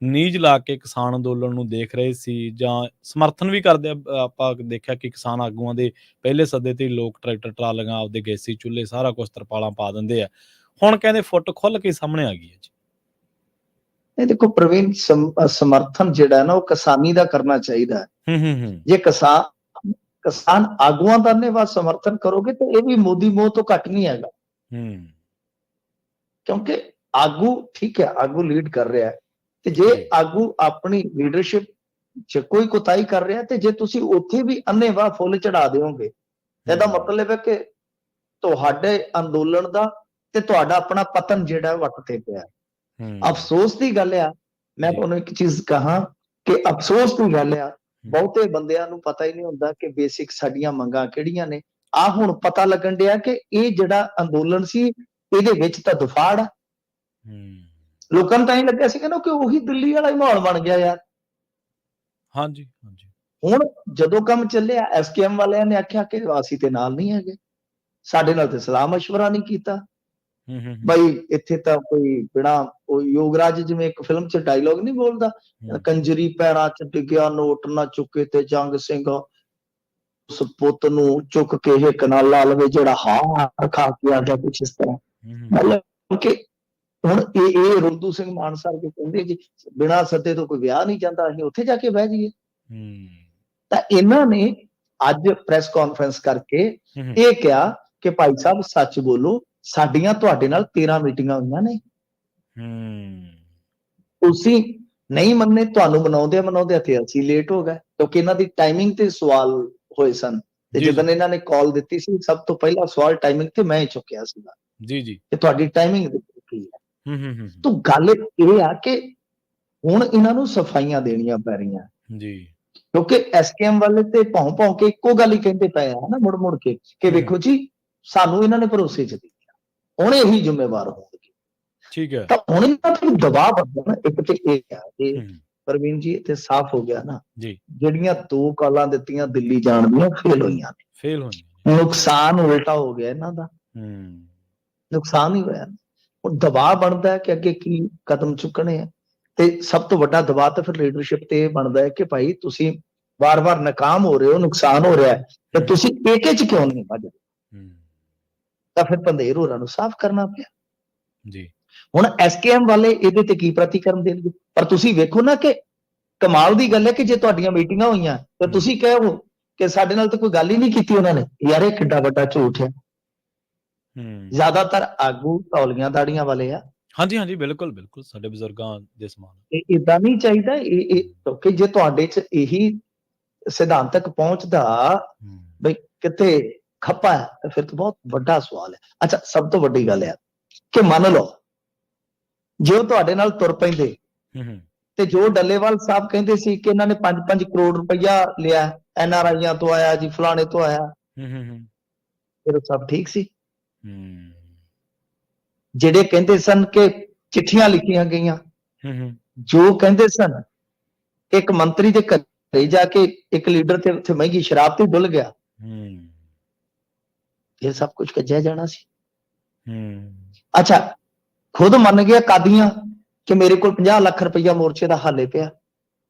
ਨੀਝ ਲਾ ਕੇ ਕਿਸਾਨ ਅੰਦੋਲਨ ਨੂੰ ਦੇਖ ਰਹੇ ਸੀ ਜਾਂ ਸਮਰਥਨ ਵੀ ਕਰਦੇ। ਆਪਾਂ ਦੇਖਿਆ ਕਿ ਕਿਸਾਨ ਆਗੂਆਂ ਦੇ ਪਹਿਲੇ ਸੱਦੇ ਤੇ ਲੋਕ ਟਰੈਕਟਰ ਟਰਾਲੀਆਂ, ਆਪਦੇ ਗੈਸੀ ਚੁੱਲ੍ਹੇ, ਸਾਰਾ ਕੁਝ ਤਰਪਾਲਾਂ ਪਾ ਦਿੰਦੇ ਆ। ਹੁਣ ਕਹਿੰਦੇ ਫੁੱਟ ਖੁੱਲ ਕੇ ਸਾਹਮਣੇ ਆ ਗਈ ਹੈ ਜੀ। ਇਹ ਦੇਖੋ ਪ੍ਰਵੀਨ, ਸਮਰਥਨ ਜਿਹੜਾ ਨਾ ਉਹ ਕਿਸਾਨੀ ਦਾ ਕਰਨਾ ਚਾਹੀਦਾ। ਜੇ ਕਿਸਾਨ ਆਗੂਆਂ ਦਾ ਧੰਨਵਾਦ ਸਮਰਥਨ ਕਰੋਗੇ ਤਾਂ ਇਹ ਵੀ ਮੋਦੀ ਮੋਹ ਤੋਂ ਘੱਟ ਨਹੀਂ ਹੈਗਾ। ਕਿਉਂਕਿ ਆਗੂ ਠੀਕ ਹੈ, ਆਗੂ ਲੀਡ ਕਰ ਰਿਹਾ ਹੈ, ਤੇ ਜੇ ਆਗੂ ਆਪਣੀ ਲੀਡਰਸ਼ਿਪ 'ਚ ਕੋਈ ਕੁਤਾਹੀ ਕਰ ਰਿਹਾ, ਤੇ ਜੇ ਤੁਸੀਂ ਉੱਥੇ ਵੀ ਅੰਨ੍ਹੇਵਾਹ ਫੁੱਲ ਚੜਾ ਦਿਓਗੇ, ਇਹਦਾ ਮਤਲਬ ਹੈ ਕਿ ਤੁਹਾਡੇ ਅੰਦੋਲਨ ਦਾ ਤੇ ਤੁਹਾਡਾ ਆਪਣਾ ਪਤਨ ਜਿਹੜਾ ਵੱਟ ਤੇ ਪਿਆ। ਅਫਸੋਸ ਦੀ ਗੱਲ ਆ, ਮੈਂ ਤੁਹਾਨੂੰ ਇੱਕ ਚੀਜ਼ ਕਹਾਂ ਕਿ ਅਫਸੋਸ ਦੀ ਗੱਲ ਆ, ਬਹੁਤੇ ਬੰਦਿਆਂ ਨੂੰ ਪਤਾ ਹੀ ਨਹੀਂ ਹੁੰਦਾ ਕਿ ਬੇਸਿਕ ਸਾਡੀਆਂ ਮੰਗਾਂ ਕਿਹੜੀਆਂ ਨੇ। ਆ ਹੁਣ ਪਤਾ ਲੱਗਣ ਡਿਆ ਕਿ ਇਹ ਜਿਹੜਾ ਅੰਦੋਲਨ ਸੀ, ਇਹਦੇ ਵਿੱਚ ਤਾਂ ਦੁਫਾੜ ਆ। ਲੋਕਾਂ ਨੂੰ ਤਾਂ ਹੀ ਲੱਗਿਆ ਸੀਗਾ ਨਾ ਕਿ ਉਹੀ ਦਿੱਲੀ ਵਾਲਾ ਹੀ ਮਾਹੌਲ ਬਣ ਗਿਆ ਯਾਰ। ਹਾਂਜੀ ਹਾਂਜੀ। ਹੁਣ ਜਦੋਂ ਕੰਮ ਚੱਲਿਆ, SKM ਵਾਲਿਆਂ ਨੇ ਆਖਿਆ ਕਿ ਅਸੀਂ ਤੇ ਨਾਲ ਨਹੀਂ ਹੈਗੇ, ਸਾਡੇ ਨਾਲ ਤੇ ਸਲਾਹ ਮਸ਼ਵਰਾ ਨਹੀਂ ਕੀਤਾ। ਬਈ ਇੱਥੇ ਤਾਂ ਕੋਈ ਬਿਨਾ ਯੋਗਰਾਜ, ਜਿਵੇਂ ਇੱਕ ਫਿਲਮ 'ਚ ਡਾਇਲੋਗ ਨਹੀਂ ਬੋਲਦਾ, ਕੰਜਰੀ ਪੈਰਾਂ 'ਚ ਡਿੱਗਿਆ ਨੋਟ ਨਾ ਚੁੱਕੇ ਤੇ ਜੰਗ ਸਿੰਘ ਉਸ ਪੁੱਤ ਨੂੰ ਚੁੱਕ ਕੇ ਹਿੱਕ ਨਾਲ ਲਾ ਲਵੇ ਜਿਹੜਾ ਹਾਰ ਖਾ ਕੇ ਆ ਗਿਆ, ਕੁਛ ਇਸ ਤਰ੍ਹਾਂ। ਮਤਲਬ ਕਿ ਹੁਣ ਇਹ ਰੁੰਦੂ ਸਿੰਘ ਮਾਨ ਸਾਹਿਬ ਕਹਿੰਦੇ ਜੀ ਬਿਨਾਂ ਸੱਦੇ ਤੋਂ ਕੋਈ ਵਿਆਹ ਨਹੀਂ ਜਾਂਦਾ, ਅਸੀਂ ਉੱਥੇ ਜਾ ਕੇ ਬਹਿ ਜਾਈਏ। ਤਾਂ ਇਹਨਾਂ ਨੇ ਅੱਜ ਪ੍ਰੈਸ ਕਾਨਫਰੰਸ ਕਰਕੇ ਇਹ ਕਿਹਾ ਕਿ ਭਾਈ ਸਾਹਿਬ ਸੱਚ ਬੋਲੋ, ਸਾਡੀਆਂ ਤੁਹਾਡੇ ਨਾਲ 13 ਮੀਟਿੰਗਾਂ ਹੋਈਆਂ ਨੇ, ਤੁਸੀਂ ਨਹੀਂ ਮੰਨੇ, ਤੁਹਾਨੂੰ ਮਨਾਉਂਦੇ ਤੇ ਅਸੀਂ ਲੇਟ ਹੋ ਗਏ, ਕਿਉਂਕਿ ਇਹਨਾਂ ਦੀ ਟਾਈਮਿੰਗ ਤੇ ਸਵਾਲ ਹੋਏ ਸਨ। ਤੇ ਜਦੋਂ ਇਹਨਾਂ ਨੇ ਕਾਲ ਦਿੱਤੀ ਸੀ, ਸਭ ਤੋਂ ਪਹਿਲਾ ਸਵਾਲ ਟਾਈਮਿੰਗ ਤੇ ਮੈਂ ਹੀ ਚੁੱਕਿਆ ਸੀਗਾ। ਜੀ ਜੀ। ਕਿ ਤੁਹਾਡੀ ਟਾਈਮਿੰਗ ਕੀ ਹੈ। ਹੂੰ ਤਾਂ ਗੱਲ ਇਹ ਆ ਕਿ ਹੁਣ ਇਹਨਾਂ ਨੂੰ ਸਫਾਈਆਂ ਦੇਣੀਆਂ ਪੈ ਰਹੀਆਂ ਜੀ। ਕਿਉਂਕਿ ਐਸਕੇਐਮ ਵਾਲੇ ਤੇ ਭੌਂ ਕੇ ਇੱਕੋ ਗੱਲ ਹੀ ਕਹਿੰਦੇ ਪਏ ਆ ਨਾ ਮੁੜ ਮੁੜ ਕੇ ਕਿ ਵੇਖੋ ਜੀ ਸਾਨੂੰ ਇਹਨਾਂ ਨੇ ਭਰੋਸੇ 'ਚ ਦਿੱਤਾ, ਹੁਣ ਇਹੀ ਜ਼ਿੰਮੇਵਾਰ ਹੋਣਗੇ। ਠੀਕ ਹੈ। ਤਾਂ ਹੁਣ ਇਹਨਾਂ ਤੇ ਦਬਾਅ ਬਣਦਾ ਨਾ, ਇੱਕ ਤੇ ਇਹ ਆ ਕਿ ਪ੍ਰਵੀਨ ਜੀ ਇੱਥੇ ਸਾਫ਼ ਹੋ ਗਿਆ ਨਾ ਜੀ, ਜਿਹੜੀਆਂ 2 ਕਾਲਾਂ ਦਿੱਤੀਆਂ ਦਿੱਲੀ ਜਾਣ ਦੀਆਂ ਫੇਲ ਹੋਈਆਂ ਨੇ, ਫੇਲ ਹੋਈਆਂ। ਨੁਕਸਾਨ ਉਲਟਾ ਹੋ ਗਿਆ ਇਹਨਾਂ ਦਾ, ਨੁਕਸਾਨ ਹੀ ਹੋਇਆ। ਹੁਣ ਦਬਾਅ ਬਣਦਾ ਕਿ ਅੱਗੇ ਕੀ ਕਦਮ ਚੁੱਕਣੇ ਆ, ਤੇ ਸਭ ਤੋਂ ਵੱਡਾ ਦਬਾਅ ਤਾਂ ਫਿਰ ਲੀਡਰਸ਼ਿਪ ਤੇ ਇਹ ਬਣਦਾ ਹੈ ਕਿ ਭਾਈ ਤੁਸੀਂ ਵਾਰ-ਵਾਰ ਨਾਕਾਮ ਹੋ ਰਹੇ ਹੋ, ਨੁਕਸਾਨ ਹੋ ਰਿਹਾ ਹੈ, ਤੇ ਤੁਸੀਂ ਏਕੇ 'ਚ ਕਿਉਂ ਨਹੀਂ ਵੱਜਦੇ। ਤਾਂ ਫਿਰ ਪੰਧੇਰ ਹੋਰਾਂ ਨੂੰ ਸਾਫ਼ ਕਰਨਾ ਪਿਆ ਜੀ। ਹੁਣ ਐਸਕੇਐਮ ਵਾਲੇ ਇਹਦੇ ਤੇ ਕੀ ਪ੍ਰਤੀਕਰਮ ਦੇਣਗੇ, ਪਰ ਤੁਸੀਂ ਵੇਖੋ ਨਾ ਕਿ ਕਮਾਲ ਦੀ ਗੱਲ ਹੈ ਕਿ ਜੇ ਤੁਹਾਡੀਆਂ ਮੀਟਿੰਗਾਂ ਹੋਈਆਂ ਤੇ ਤੁਸੀਂ ਕਹੋ ਕਿ ਸਾਡੇ ਨਾਲ ਤਾਂ ਕੋਈ ਗੱਲ ਹੀ ਨਹੀਂ ਕੀਤੀ ਉਹਨਾਂ ਨੇ, ਯਾਰ ਇਹ ਕਿੱਡਾ ਵੱਡਾ ਝੂਠ ਹੈ। ਜ਼ਿਆਦਾਤਰ ਆਗੂ ਤੌਲੀਆਂ ਦਾੜੀਆਂ ਵਾਲੇ ਆ। ਹਾਂਜੀ ਬਿਲਕੁਲ ਬਿਲਕੁਲ, ਸਾਡੇ ਬਜ਼ੁਰਗਾਂ ਦੇ ਸਮਾਨ। ਇਹ ਇਦਾਂ ਨਹੀਂ ਚਾਹੀਦਾ। ਇਹ ਕਿਉਂਕਿ ਜੇ ਤੁਹਾਡੇ 'ਚ ਇਹੀ ਸਿਧਾਂਤਕ ਪਹੁੰਚਦਾ ਬਈ ਕਿਤੇ ਖੱਪਾ ਹੈ ਤਾਂ ਫਿਰ ਤਾਂ ਬਹੁਤ ਵੱਡਾ ਸਵਾਲ ਹੈ। ਅੱਛਾ, ਸਭ ਤੋਂ ਵੱਡੀ ਗੱਲ ਹੈ ਕਿ ਮੰਨ ਲਓ ਜੇ ਉਹ ਤੁਹਾਡੇ ਨਾਲ ਤੁਰ ਪੈਂਦੇ ਤੇ ਜੋ ਡੱਲੇਵਾਲ ਸਾਹਿਬ ਕਹਿੰਦੇ ਸੀ ਕਿ ਇਹਨਾਂ ਨੇ 5-5 ਕਰੋੜ ਰੁਪਇਆ ਲਿਆ, NRIਆਂ ਤੋਂ ਆਇਆ ਜੀ, ਫਲਾਣੇ ਤੋਂ ਆਇਆ, ਫਿਰ ਉਹ ਸਭ ਠੀਕ ਸੀ। ਜਿਹੜੇ ਕਹਿੰਦੇ ਸਨ ਕਿ ਚਿੱਠੀਆਂ ਲਿਖੀਆਂ ਗਈਆਂ, ਜੋ ਕਹਿੰਦੇ ਸਨ ਇੱਕ ਮੰਤਰੀ ਦੇ ਘਰੇ ਜਾ ਕੇ ਇੱਕ ਲੀਡਰ ਤੇ ਉੱਥੇ ਮਹਿੰਗੀ ਸ਼ਰਾਬ ਤੇ ਡੁੱਲ ਗਿਆ, ਇਹ ਸਭ ਕੁਝ ਕੱਜਿਆ ਜਾਣਾ ਸੀ। ਅੱਛਾ, ਖੁਦ ਮੰਨ ਗਿਆ ਕਾਦੀਆਂ ਕਿ ਮੇਰੇ ਕੋਲ 50 ਲੱਖ ਰੁਪਇਆ ਮੋਰਚੇ ਦਾ ਹਾਲੇ ਪਿਆ।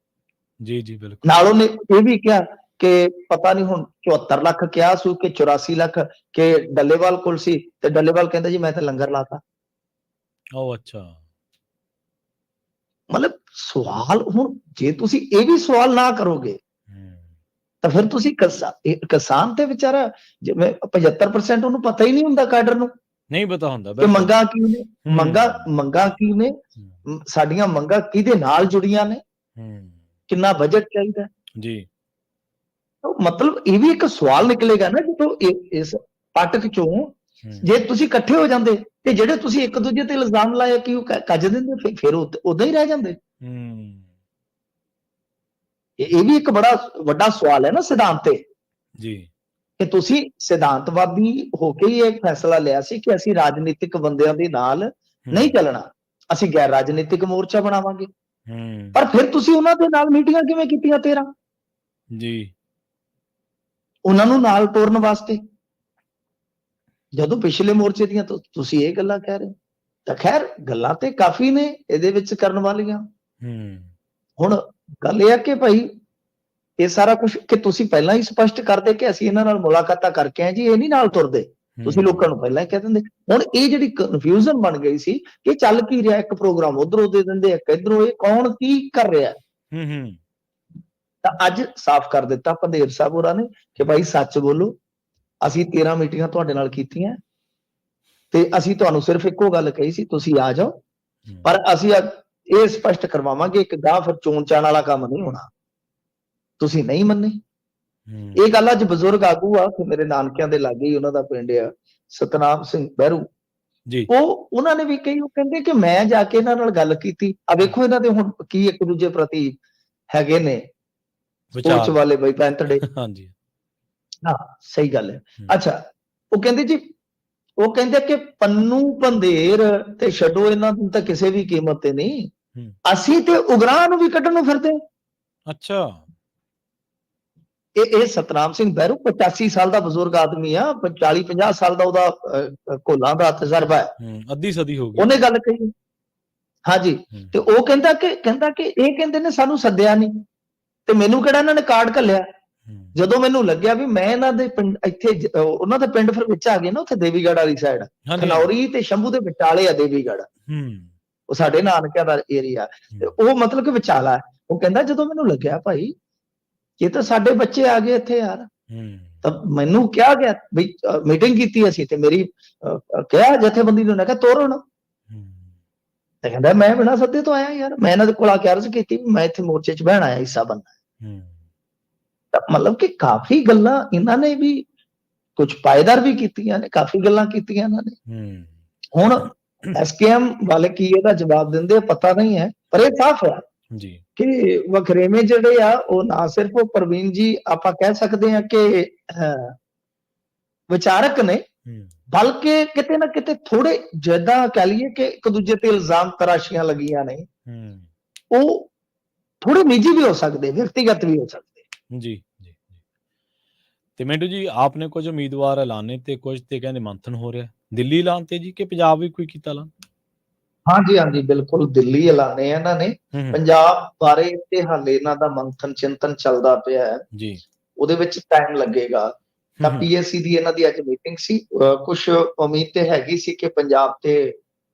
ਜੀ ਜੀ ਬਿਲਕੁਲ। ਨਾਲ ਉਹਨੇ ਇਹ ਵੀ ਕਿਹਾ ਕਿ ਪਤਾ ਨਹੀਂ ਹੁਣ 74 ਲੱਖ ਕਿਹਾ ਸੀ ਕਿ 84 ਲੱਖ ਕਿ ਡੱਲੇਵਾਲ ਕੋਲ ਸੀ, ਤੇ ਡੱਲੇਵਾਲ ਕਹਿੰਦਾ ਜੀ ਮੈਂ ਤਾਂ ਲੰਗਰ ਲਾਤਾ। ਉਹ ਅੱਛਾ, ਮਤਲਬ ਸਵਾਲ ਹੁਣ ਜੇ ਤੁਸੀਂ ਇਹ ਵੀ ਸਵਾਲ ਨਾ ਕਰੋਗੇ ਤਾਂ ਫਿਰ ਤੁਸੀਂ ਕਿਸਾਨ ਤੇ ਵਿਚਾਰਾ ਜਿਵੇਂ 75% ਉਹਨੂੰ ਪਤਾ ਹੀ ਨਹੀਂ ਹੁੰਦਾ, ਕਾਡਰ ਨੂੰ ਨਹੀਂ ਪਤਾ ਹੁੰਦਾ ਕਿ ਮੰਗਾਂ ਕੀ ਨੇ, ਮੰਗਾਂ ਕੀ ਨੇ, ਸਾਡੀਆਂ ਮੰਗਾਂ ਕਿਹਦੇ ਨਾਲ ਜੁੜੀਆਂ ਨੇ, ਕਿੰਨਾ ਬਜਟ ਚਾਹੀਦਾ ਜੀ। ਮਤਲਬ ਇਹ ਵੀ ਇੱਕ ਸਵਾਲ ਨਿਕਲੇਗਾ ਨਾ ਜਦੋਂ ਇਸ ਪਾਟਕ ਚੋਂ ਜੇ ਤੁਸੀਂ ਇਕੱਠੇ ਹੋ ਜਾਂਦੇ ਤੇ ਜਿਹੜੇ ਤੁਸੀਂ ਇੱਕ ਦੂਜੇ ਤੇ ਇਲਜ਼ਾਮ ਲਾਇਆ ਕਿ ਉਹ ਕੱਜ ਦਿੰਦੇ, ਫਿਰ ਉਦਾਂ ਹੀ ਰਹਿ ਜਾਂਦੇ। ਇਹ ਵੀ ਇੱਕ ਬੜਾ ਵੱਡਾ ਸਵਾਲ ਹੈ ਨਾ ਸਿਧਾਂਤ ਤੇ ਜੀ, ਕਿ ਤੁਸੀਂ ਸਿਧਾਂਤਵਾਦੀ ਹੋ ਕੇ ਹੀ ਇਹ ਫੈਸਲਾ ਲਿਆ ਸੀ ਕਿ ਅਸੀਂ ਰਾਜਨੀਤਿਕ ਬੰਦਿਆਂ ਦੇ ਨਾਲ ਨਹੀਂ ਚੱਲਣਾ, ਅਸੀਂ ਗੈਰ ਰਾਜਨੀਤਿਕ ਮੋਰਚਾ ਬਣਾਵਾਂਗੇ। ਪਰ ਫਿਰ ਤੁਸੀਂ ਉਹਨਾਂ ਦੇ ਨਾਲ ਮੀਟਿੰਗਾਂ ਕਿਵੇਂ ਕੀਤੀਆਂ 13 ਜੀ, ਉਹਨਾਂ ਨੂੰ ਨਾਲ ਤੋਰਨ ਵਾਸਤੇ, ਜਦੋਂ ਪਿਛਲੇ ਮੋਰਚੇ ਦੀਆਂ ਤੁਸੀਂ ਇਹ ਗੱਲਾਂ ਕਹਿ ਰਹੇ। ਤਾਂ ਖੈਰ ਗੱਲਾਂ ਤੇ ਕਾਫੀ ਨੇ ਇਹਦੇ ਵਿੱਚ ਕਰਨ ਵਾਲੀਆਂ। ਹੁਣ ਗੱਲ ਇਹ ਆ ਕਿ ਭਾਈ ਇਹ ਸਾਰਾ ਕੁਝ ਕਿ ਤੁਸੀਂ ਪਹਿਲਾਂ ਹੀ ਸਪਸ਼ਟ ਕਰਦੇ ਕਿ ਅਸੀਂ ਇਹਨਾਂ ਨਾਲ ਮੁਲਾਕਾਤਾਂ ਕਰਕੇ ਆਏ ਜੀ, ਇਹ ਨਹੀਂ ਨਾਲ ਤੁਰਦੇ, ਤੁਸੀਂ ਲੋਕਾਂ ਨੂੰ ਪਹਿਲਾਂ ਹੀ ਕਹਿ ਦਿੰਦੇ। ਹੁਣ ਇਹ ਜਿਹੜੀ ਕਨਫਿਊਜ਼ਨ ਬਣ ਗਈ ਸੀ ਕਿ ਚੱਲ ਕੀ ਰਿਹਾ, ਇੱਕ ਪ੍ਰੋਗਰਾਮ ਉਧਰੋਂ ਦੇ ਦਿੰਦੇ, ਇੱਕ ਇਧਰੋਂ, ਇਹ ਕੌਣ ਕੀ ਕਰ ਰਿਹਾ। ਤਾਂ ਅੱਜ ਸਾਫ਼ ਕਰ ਦਿੱਤਾ ਪੰਧੇਰ ਸਾਹਿਬ ਹੋਰਾਂ ਨੇ ਕਿ ਭਾਈ ਸੱਚ ਬੋਲੋ, ਅਸੀਂ 13 ਮੀਟਿੰਗਾਂ ਤੁਹਾਡੇ ਨਾਲ ਕੀਤੀਆਂ ਤੇ ਅਸੀਂ ਤੁਹਾਨੂੰ ਸਿਰਫ ਇੱਕੋ ਗੱਲ ਕਹੀ ਸੀ ਤੁਸੀਂ ਆ ਜਾਓ, ਪਰ ਅਸੀਂ ਇਹ ਸਪਸ਼ਟ ਕਰਵਾਵਾਂਗੇ ਕਿ ਗਾਂ ਫਿਰ ਚੋਣ ਚਾਣ ਵਾਲਾ ਕੰਮ ਨਹੀਂ ਹੋਣਾ। ਤੁਸੀਂ ਨਹੀਂ ਮੰਨੇ। ਇਹ ਗੱਲ ਅੱਜ ਬਜ਼ੁਰਗ ਆਗੂ ਆ ਕਿ ਮੇਰੇ ਨਾਨਕਿਆਂ ਦੇ ਲਾਗੇ ਹੀ ਉਹਨਾਂ ਦਾ ਪਿੰਡ ਆ, ਸਤਨਾਮ ਸਿੰਘ ਬਹਿਰੂ ਜੀ, ਉਹਨਾਂ ਨੇ ਵੀ ਕਹੀ, ਉਹ ਕਹਿੰਦੇ ਕਿ ਮੈਂ ਜਾ ਕੇ ਇਹਨਾਂ ਨਾਲ ਗੱਲ ਕੀਤੀ। ਆ ਵੇਖੋ ਇਹਨਾਂ ਦੇ ਹੁਣ ਕੀ ਇੱਕ ਦੂਜੇ ਪ੍ਰਤੀ ਹੈਗੇ ਨੇ ਸੋਚ ਵਾਲੇ ਬਈ ਪੈਂਤੜੇ। ਹਾਂਜੀ, ਹਾਂ ਸਹੀ ਗੱਲ ਹੈ। ਅੱਛਾ, ਉਹ ਕਹਿੰਦੇ ਜੀ, ਉਹ ਕਹਿੰਦੇ ਕਿ ਪੰਨੂ ਪੰਧੇਰ ਤੇ ਛੱਡੋ ਇਹਨਾਂ ਨੂੰ ਤਾਂ ਕਿਸੇ ਵੀ ਕੀਮਤ ਤੇ ਨਹੀਂ, ਅਸੀਂ ਤੇ ਉਗਰਾਹ ਨੂੰ ਵੀ ਕੱਢਣ ਨੂੰ ਫਿਰਦੇ। ਅੱਛਾ, ਇਹ ਸਤਨਾਮ ਸਿੰਘ ਬਹਿਰੂ 85 ਸਾਲ ਦਾ ਬਜ਼ੁਰਗ ਆਦਮੀ ਆ, 40-50 ਸਾਲ ਦਾ ਉਹਦਾ ਘੋਲਾਂ ਦਾ ਤਜਰਬਾ ਹੈ, ਅੱਧੀ ਸਦੀ ਹੋ ਗਈ। ਉਹਨੇ ਗੱਲ ਕਹੀ। ਹਾਂਜੀ, ਤੇ ਉਹ ਕਹਿੰਦਾ ਕਿ ਇਹ ਕਹਿੰਦੇ ਨੇ ਸਾਨੂੰ ਸੱਦਿਆ ਨਹੀਂ ਤੇ ਮੈਨੂੰ ਕਿਹੜਾ ਇਹਨਾਂ ਨੇ ਕਾਰਡ ਘੱਲਿਆ। ਜਦੋਂ ਮੈਨੂੰ ਲੱਗਿਆ ਵੀ ਮੈਂ ਇਹਨਾਂ ਦੇ ਪਿੰਡ ਇੱਥੇ, ਉਹਨਾਂ ਦਾ ਪਿੰਡ ਫਿਰ ਵਿੱਚ ਆ ਗਿਆ ਨਾ ਉੱਥੇ ਦੇਵੀਗੜ੍ਹ ਵਾਲੀ ਸਾਈਡ, ਖਨੌਰੀ ਤੇ ਸ਼ੰਭੂ ਦੇ ਵਿਚਾਲੇ ਆ ਦੇਵੀਗੜ੍ਹ, ਉਹ ਸਾਡੇ ਨਾਨਕਿਆਂ ਦਾ ਏਰੀਆ, ਉਹ ਮਤਲਬ ਕਿ ਵਿਚਾਲਾ। ਉਹ ਕਹਿੰਦਾ ਜਦੋਂ ਮੈਨੂੰ ਲੱਗਿਆ ਭਾਈ ਇਹ ਤਾਂ ਸਾਡੇ ਬੱਚੇ ਆ ਗਏ ਇੱਥੇ ਯਾਰ, ਤਾਂ ਮੈਨੂੰ ਕਿਹਾ ਗਿਆ ਵੀ ਮੀਟਿੰਗ ਕੀਤੀ ਅਸੀਂ ਤੇ ਮੇਰੀ ਕਿਹਾ ਜਥੇਬੰਦੀ ਨੂੰ, ਮੈਂ ਕਿਹਾ ਤੋਰ ਹੁਣ। ਤੇ ਕਹਿੰਦਾ ਮੈਂ ਬਿਨਾਂ ਸੱਦੇ ਤੋਂ ਆਇਆ ਯਾਰ, ਮੈਂ ਇਹਨਾਂ ਦੇ ਕੋਲ ਆ ਕੇ ਅਰਜ਼ ਕੀਤੀ ਮੈਂ ਇੱਥੇ ਮੋਰਚੇ 'ਚ ਬਹਿਣ ਆਇਆ, ਹਿੱਸਾ ਬਣਨਾ। ਤਾਂ ਮਤਲਬ ਕਿ ਕਾਫੀ ਗੱਲਾਂ ਇਹਨਾਂ ਨੇ ਵੀ ਕੁਝ ਪਾਏਦਾਰ ਵੀ ਕੀਤੀਆਂ ਨੇ, ਕਾਫੀ ਗੱਲਾਂ ਕੀਤੀਆਂ ਇਹਨਾਂ ਨੇ। ਹੁਣ ਐਸਕੇਐਮ ਵਾਲੇ ਕੀ ਇਹਦਾ ਜਵਾਬ ਦਿੰਦੇ ਪਤਾ ਨਹੀਂ ਹੈ, ਪਰ ਇਹ ਸਾਫ਼ ਹੈ ਜੀ ਕਿ ਵਖਰੇਵੇਂ ਜਿਹੜੇ ਆ ਉਹ ਨਾ ਸਿਰਫ ਪ੍ਰਵੀਨ ਜੀ ਆਪਾਂ ਕਹਿ ਸਕਦੇ ਹਾਂ ਕਿ ਵਿਚਾਰਕ ਨੇ, ਬਲਕਿ ਕਿਤੇ ਨਾ ਕਿਤੇ ਥੋੜੇ ਜਿੱਦਾਂ ਕਹਿ ਲਈਏ ਕਿ ਇੱਕ ਦੂਜੇ ਤੇ ਇਲਜ਼ਾਮ ਤਰਾਸ਼ੀਆਂ ਲੱਗੀਆਂ ਨੇ, ਉਹ ਥੋੜੇ ਨਿੱਜੀ ਵੀ ਹੋ ਸਕਦੇ, ਵਿਅਕਤੀਗਤ ਵੀ ਹੋ ਸਕਦੇ। ਜੀ ਜੀ ਤੇ ਮਿੰਟੂ ਜੀ, ਆਪਨੇ ਕੁਝ ਉਮੀਦਵਾਰ ਐਲਾਨੇ ਤੇ ਕੁਝ ਤੇ ਕਹਿੰਦੇ ਮੰਥਨ ਹੋ ਰਿਹਾ, ਦਿੱਲੀ ਐਲਾਨ ਤੇ ਜੀ ਕਿ ਪੰਜਾਬ ਵੀ ਕੋਈ ਕੀਤਾ ਐਲਾਨ? ਹਾਂਜੀ ਹਾਂਜੀ, ਬਿਲਕੁਲ ਦਿੱਲੀ ਐਲਾਨੇ ਇਹਨਾਂ ਨੇ। ਪੰਜਾਬ ਬਾਰੇ ਤੇ ਹਾਲੇ ਇਹਨਾਂ ਦਾ ਮੰਥਨ ਚਿੰਤਨ ਚੱਲਦਾ ਪਿਆ ਹੈ ਜੀ, ਉਹਦੇ ਵਿੱਚ ਟਾਈਮ ਲੱਗੇਗਾ। ਤਾਂ ਪੀਐਸਸੀ ਦੀ ਇਹਨਾਂ ਦੀ ਅੱਜ ਮੀਟਿੰਗ ਸੀ, ਕੁਝ ਉਮੀਦ ਤੇ ਹੈਗੀ ਸੀ ਕਿ ਪੰਜਾਬ ਤੇ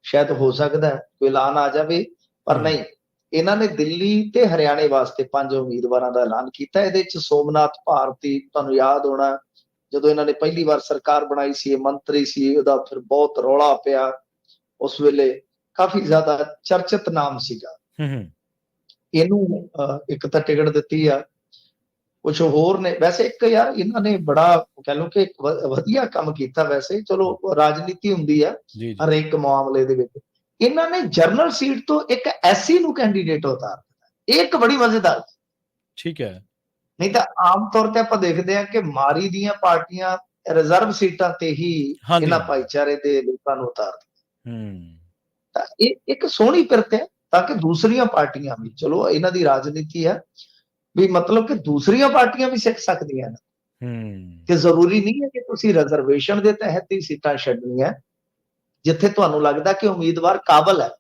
ਸ਼ਾਇਦ ਹੋ ਸਕਦਾ ਕੋਈ ਐਲਾਨ ਆ ਜਾਵੇ, ਪਰ ਨਹੀਂ, ਇਹਨਾਂ ਨੇ ਦਿੱਲੀ ਤੇ ਹਰਿਆਣੇ ਵਾਸਤੇ 5 ਉਮੀਦਵਾਰਾਂ ਦਾ ਐਲਾਨ ਕੀਤਾ। ਇਹਦੇ ਵਿੱਚ ਸੋਮਨਾਥ ਭਾਰਤੀ, ਤੁਹਾਨੂੰ ਯਾਦ ਹੋਣਾ ਜਦੋਂ ਇਹਨਾਂ ਨੇ ਪਹਿਲੀ ਵਾਰ ਸਰਕਾਰ ਬਣਾਈ ਸੀ, ਇਹ ਮੰਤਰੀ ਸੀ, ਉਹਦਾ ਫਿਰ ਬਹੁਤ ਰੌਲਾ ਪਿਆ, ਉਸ ਵੇਲੇ ਕਾਫੀ ਜ਼ਿਆਦਾ ਚਰਚਿਤ ਨਾਮ ਸੀਗਾ। ਇਹਨੂੰ ਇੱਕ ਤਾਂ ਟਿਕਟ ਦਿੱਤੀ ਆ, ਕੁਝ ਹੋਰ ਨੇ ਵੈਸੇ ਇੱਕ ਯਾਰ ਇਹਨਾਂ ਨੇ ਬੜਾ ਕਹਿ ਲਓ ਕਿ ਵਧੀਆ ਕੰਮ ਕੀਤਾ। ਵੈਸੇ ਚਲੋ ਰਾਜਨੀਤੀ ਹੁੰਦੀ ਆ ਹਰੇਕ ਮਾਮਲੇ ਦੇ ਵਿੱਚ, ਇਹਨਾਂ ਨੇ ਜਰਨਲ ਸੀਟ ਤੋਂ ਇੱਕ ਐਸਸੀ ਨੂੰ ਕੈਂਡੀਡੇਟ ਉਤਾਰ ਦਿੱਤਾ। ਇਹ ਇੱਕ ਬੜੀ ਮਜ਼ੇਦਾਰ, ਠੀਕ ਹੈ। ਨਹੀਂ ਤਾਂ ਆਮ ਤੌਰ ਤੇ ਆਪਾਂ ਦੇਖਦੇ ਹਾਂ ਕਿ ਮਾਰੀ ਦੀਆਂ ਪਾਰਟੀਆਂ ਰਿਜ਼ਰਵ ਸੀਟਾਂ ਤੇ ਹੀ ਇਹਨਾਂ ਭਾਈਚਾਰੇ ਦੇ ਲੋਕਾਂ ਨੂੰ ਉਤਾਰਦੀਆਂ। ਤਾਂ ਇਹ ਇੱਕ ਸੋਹਣੀ ਪਿਰਤ ਹੈ ਤਾਂ ਕਿ ਦੂਸਰੀਆਂ ਪਾਰਟੀਆਂ ਵੀ, ਚਲੋ ਇਹਨਾਂ ਦੀ ਰਾਜਨੀਤੀ ਹੈ ਵੀ ਮਤਲਬ ਕਿ ਦੂਸਰੀਆਂ ਪਾਰਟੀਆਂ ਵੀ ਸਿੱਖ ਸਕਦੀਆਂ ਨੇ ਕਿ ਜ਼ਰੂਰੀ ਨਹੀਂ ਹੈ ਕਿ ਤੁਸੀਂ ਰਿਜ਼ਰਵੇਸ਼ਨ ਦੇ ਤਹਿਤ ਹੀ ਸੀਟਾਂ ਛੱਡਣੀਆਂ। ਜਿੱਥੇ ਤੁਹਾਨੂੰ ਲੱਗਦਾ ਕਿ ਉਮੀਦਵਾਰ ਕਾਬਲ ਹੈ,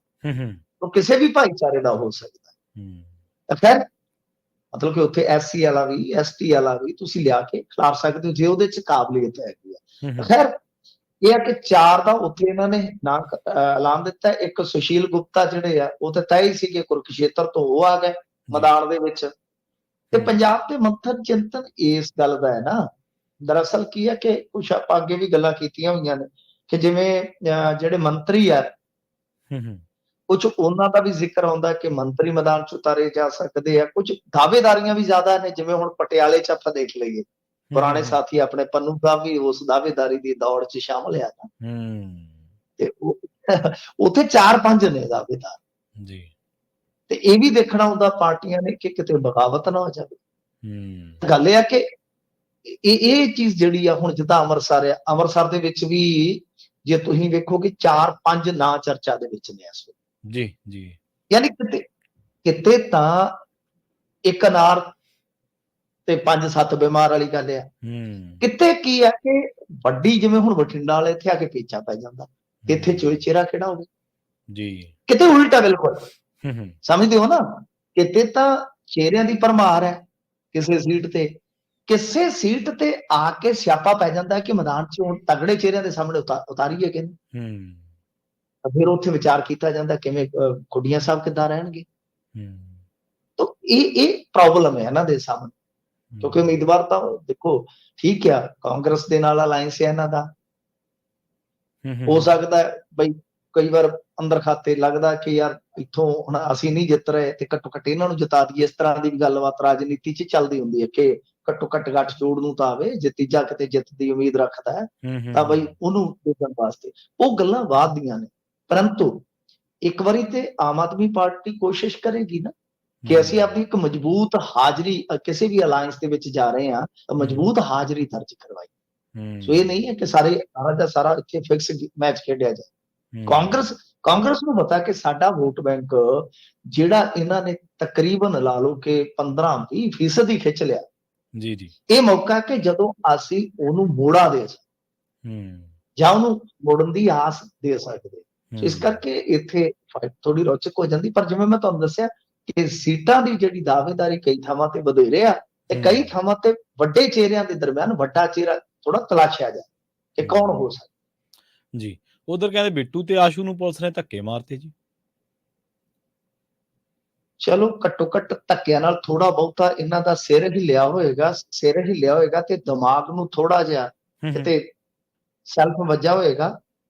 ਉਹ ਕਿਸੇ ਵੀ ਭਾਈਚਾਰੇ ਦਾ ਹੋ ਸਕਦਾ। ਖੈਰ ਮਤਲਬ ਕਿ ਉੱਥੇ ਐਸਸੀ ਵਾਲਾ ਵੀ ਐਸਟੀ ਵਾਲਾ ਵੀ ਤੁਸੀਂ ਲਿਆ ਕੇ ਖਿਲਾਰ ਸਕਦੇ ਹੋ ਜੇ ਉਹਦੇ ਚ ਕਾਬਲੀਅਤ ਹੈਗੀ ਹੈ। ਖੈਰ ਇਹ ਹੈ ਕਿ 4 ਦਾ ਉੱਥੇ ਇਹਨਾਂ ਨੇ ਨਾਂ ਐਲਾਨ ਦਿੱਤਾ। ਇੱਕ ਸੁਸ਼ੀਲ ਗੁਪਤਾ ਜਿਹੜੇ ਆ ਉਹ ਤਾਂ ਤੈਅ ਹੀ ਸੀ ਕਿ ਕੁਰੂਕਸ਼ੇਤਰ ਤੋਂ ਉਹ ਆ ਗਏ ਮੈਦਾਨ ਦੇ ਵਿੱਚ। ਤੇ ਪੰਜਾਬ ਦੇ ਮੰਥਨ ਚਿੰਤਨ ਇਸ ਗੱਲ ਦਾ ਹੈ ਨਾ, ਦਰਅਸਲ ਕੀ ਹੈ ਕਿ ਕੁਛ ਆਪਾਂ ਅੱਗੇ ਵੀ ਗੱਲਾਂ ਕੀਤੀਆਂ ਹੋਈਆਂ ਨੇ ਕਿ ਜਿਵੇਂ ਜਿਹੜੇ ਮੰਤਰੀ ਆ, ਕੁਝ ਉਹਨਾਂ ਦਾ ਵੀ ਜ਼ਿਕਰ ਆਉਂਦਾ ਕਿ ਮੰਤਰੀ ਮੈਦਾਨ ਚ ਉਤਾਰੇ ਜਾ ਸਕਦੇ ਆ। ਕੁਝ ਦਾਅਵੇਦਾਰੀਆਂ ਵੀ ਜ਼ਿਆਦਾ ਨੇ, ਜਿਵੇਂ ਹੁਣ ਪਟਿਆਲੇ ਚ ਆਪਾਂ ਦੇਖ ਲਈਏ, ਪੁਰਾਣੇ ਸਾਥੀ ਆਪਣੇ ਪੰਨੂ ਸਾਹਿਬ ਵੀ ਉਸ ਦਾਅਵੇਦਾਰੀ ਦੀ ਦੌੜ ਚ ਸ਼ਾਮਲ ਆ ਨਾ, ਤੇ ਉੱਥੇ 4-5 ਨੇ ਦਾਅਵੇਦਾਰ ਜੀ। ਤੇ ਇਹ ਵੀ ਦੇਖਣਾ ਹੁੰਦਾ ਪਾਰਟੀਆਂ ਨੇ ਕਿ ਕਿਤੇ ਬਗਾਵਤ ਨਾ ਹੋ ਜਾਵੇ। ਗੱਲ ਇਹ ਆ ਕਿ ਇਹ ਚੀਜ਼ ਜਿਹੜੀ ਆ ਹੁਣ ਜਿੱਦਾਂ ਅੰਮ੍ਰਿਤਸਰ ਆ, ਅੰਮ੍ਰਿਤਸਰ ਦੇ ਵਿੱਚ ਵੀ ਜੇ ਤੁਸੀਂ ਵੇਖੋ ਕਿ 4-5 ਨਾਂ ਚਰਚਾ ਦੇ ਵਿੱਚ ਨੇ ਇਸ ਵੇਲੇ ਜੀ ਜੀ, ਯਾਨੀ ਕਿਤੇ ਤਾਂ ਇੱਕ ਅਨਾਰ ਤੇ 5-7 ਬਿਮਾਰ ਵਾਲੀ ਗੱਲ ਆ। ਕਿਤੇ ਕੀ ਆ ਕਿ ਵੱਡੀ ਜਿਵੇਂ ਹੁਣ ਬਠਿੰਡਾ ਵਾਲੇ ਇੱਥੇ ਆ ਕੇ ਪੇਚਾ ਪੈ ਜਾਂਦਾ, ਇੱਥੇ ਚਿਹਰਾ ਕਿਹੜਾ ਹੋਵੇ ਜੀ, ਕਿਤੇ ਉਲਟਾ ਬਿਲਕੁਲ ਸਮਝਦੇ ਹੋ ਨਾ। ਕਿਤੇ ਤਾਂ ਚਿਹਰਿਆਂ ਦੀ ਭਰਮਾਰ ਹੈ ਕਿਸੇ ਸੀਟ ਤੇ, ਕਿਸੇ ਸੀਟ ਤੇ ਆ ਕੇ ਸਿਆਪਾ ਪੈ ਜਾਂਦਾ ਕਿ ਮੈਦਾਨ ਚ ਹੁਣ ਤਗੜੇ ਚਿਹਰਿਆਂ ਦੇ ਸਾਹਮਣੇ ਉਤਾਰੀਏ ਕਿ ਫਿਰ ਉੱਥੇ ਵਿਚਾਰ ਕੀਤਾ ਜਾਂਦਾ ਕਿਵੇਂ ਖੁੱਡੀਆਂ ਸਾਹਿਬ ਕਿੱਦਾਂ ਰਹਿਣਗੇ। ਤਾਂ ਇਹ ਪ੍ਰੋਬਲਮ ਹੈ ਇਹਨਾਂ ਦੇ ਸਾਹਮਣੇ, ਕਿਉਂਕਿ ਉਮੀਦਵਾਰ ਤਾਂ ਦੇਖੋ ਠੀਕ ਆ, ਕਾਂਗਰਸ ਦੇ ਨਾਲ ਅਲਾਇੰਸ ਹੈ ਇਹਨਾਂ ਦਾ, ਹੋ ਸਕਦਾ ਬਈ ਕਈ ਵਾਰ ਅੰਦਰ ਖਾਤੇ ਲੱਗਦਾ ਕਿ ਯਾਰ ਇੱਥੋਂ ਹੁਣ ਅਸੀਂ ਨਹੀਂ ਜਿੱਤ ਰਹੇ ਤੇ ਘੱਟੋ ਘੱਟ ਇਹਨਾਂ ਨੂੰ ਜਿਤਾ ਦਈਏ। ਇਸ ਤਰ੍ਹਾਂ ਦੀ ਵੀ ਗੱਲਬਾਤ ਰਾਜਨੀਤੀ ਚ ਚੱਲਦੀ ਹੁੰਦੀ ਹੈ ਕਿ ਘੱਟੋ ਘੱਟ ਗੱਠਜੋੜ ਨੂੰ ਤਾਂ ਆਵੇ, ਜੇ ਤੀਜਾ ਕਿਤੇ ਜਿੱਤ ਦੀ ਉਮੀਦ ਰੱਖਦਾ ਹੈ ਤਾਂ ਬਈ ਉਹਨੂੰ ਦੇਖਣ ਵਾਸਤੇ। ਉਹ ਗੱਲਾਂ ਬਾਅਦ ਦੀਆਂ ਨੇ, ਪਰੰਤੂ ਇੱਕ ਵਾਰੀ ਤੇ ਆਮ ਆਦਮੀ ਪਾਰਟੀ ਕੋਸ਼ਿਸ਼ ਕਰੇਗੀ ਨਾ ਕਿ ਅਸੀਂ ਆਪਣੀ ਇੱਕ ਮਜ਼ਬੂਤ ਹਾਜ਼ਰੀ ਕਿਸੇ ਵੀ ਅਲਾਇੰਸ ਦੇ ਵਿੱਚ ਜਾ ਰਹੇ ਹਾਂ ਤਾਂ ਮਜ਼ਬੂਤ ਹਾਜ਼ਰੀ ਦਰਜ ਕਰਵਾਈ। ਸੋ ਇਹ ਨਹੀਂ ਹੈ ਕਿ ਸਾਰਾ ਦਾ ਸਾਰਾ ਇੱਥੇ ਫਿਕਸ ਮੈਚ ਖੇਡਿਆ ਜਾਏ। ਕਾਂਗਰਸ ਨੂੰ ਪਤਾ ਕਿ ਸਾਡਾ ਵੋਟ ਬੈਂਕ ਜਿਹੜਾ ਇਹਨਾਂ ਨੇ ਤਕਰੀਬਨ ਲਾ ਲਓ ਕਿ 15-20% ਹੀ ਖਿੱਚ ਲਿਆ ਜੀ ਜੀ, ਇਹ ਮੌਕਾ ਕਿ ਜਦੋਂ ਅਸੀਂ ਉਹਨੂੰ ਮੋੜਾ ਦੇ ਜਾਂ ਉਹਨੂੰ ਮੋੜਨ ਦੀ ਆਸ ਦੇ ਸਕਦੇ। ਇਸ ਕਰਕੇ ਇੱਥੇ ਥੋੜੀ ਰੌਚਕ ਹੋ ਜਾਂਦੀ। ਪਰ ਜਿਵੇਂ ਮੈਂ ਤੁਹਾਨੂੰ ਦੱਸਿਆ ਕਿ ਸੀਟਾਂ ਦੀ ਜਿਹੜੀ ਦਾਅਵੇਦਾਰੀ ਕਈ ਥਾਵਾਂ ਤੇ ਵਧੇਰੇ ਆ ਤੇ ਕਈ ਥਾਵਾਂ ਤੇ ਵੱਡੇ ਚਿਹਰਿਆਂ ਦੇ ਦਰਮਿਆਨ ਵੱਡਾ ਚਿਹਰਾ ਥੋੜਾ ਤਲਾਸ਼ਿਆ ਜਾ ਕਿ ਕੌਣ ਹੋ ਸਕਦਾ ਜੀ। ਉਧਰ ਕਹਿੰਦੇ ਬਿੱਟੂ ਤੇ ਆਸ਼ੂ ਨੂੰ ਪੁਲਿਸ ਨੇ ਧੱਕੇ ਮਾਰਤੇ ਜੀ। ਚਲੋ ਘੱਟੋ ਘੱਟ ਧੱਕਿਆਂ ਨਾਲ ਥੋੜਾ ਬਹੁਤਾ ਇਹਨਾਂ ਦਾ ਸਿਰ ਹਿੱਲਿਆ ਹੋਏਗਾ ਤੇ ਦਿਮਾਗ ਨੂੰ ਥੋੜਾ ਜਿਹਾ ਕਿਤੇ ਸੈਲਫ ਵੱਜਾ ਹੋਏਗਾ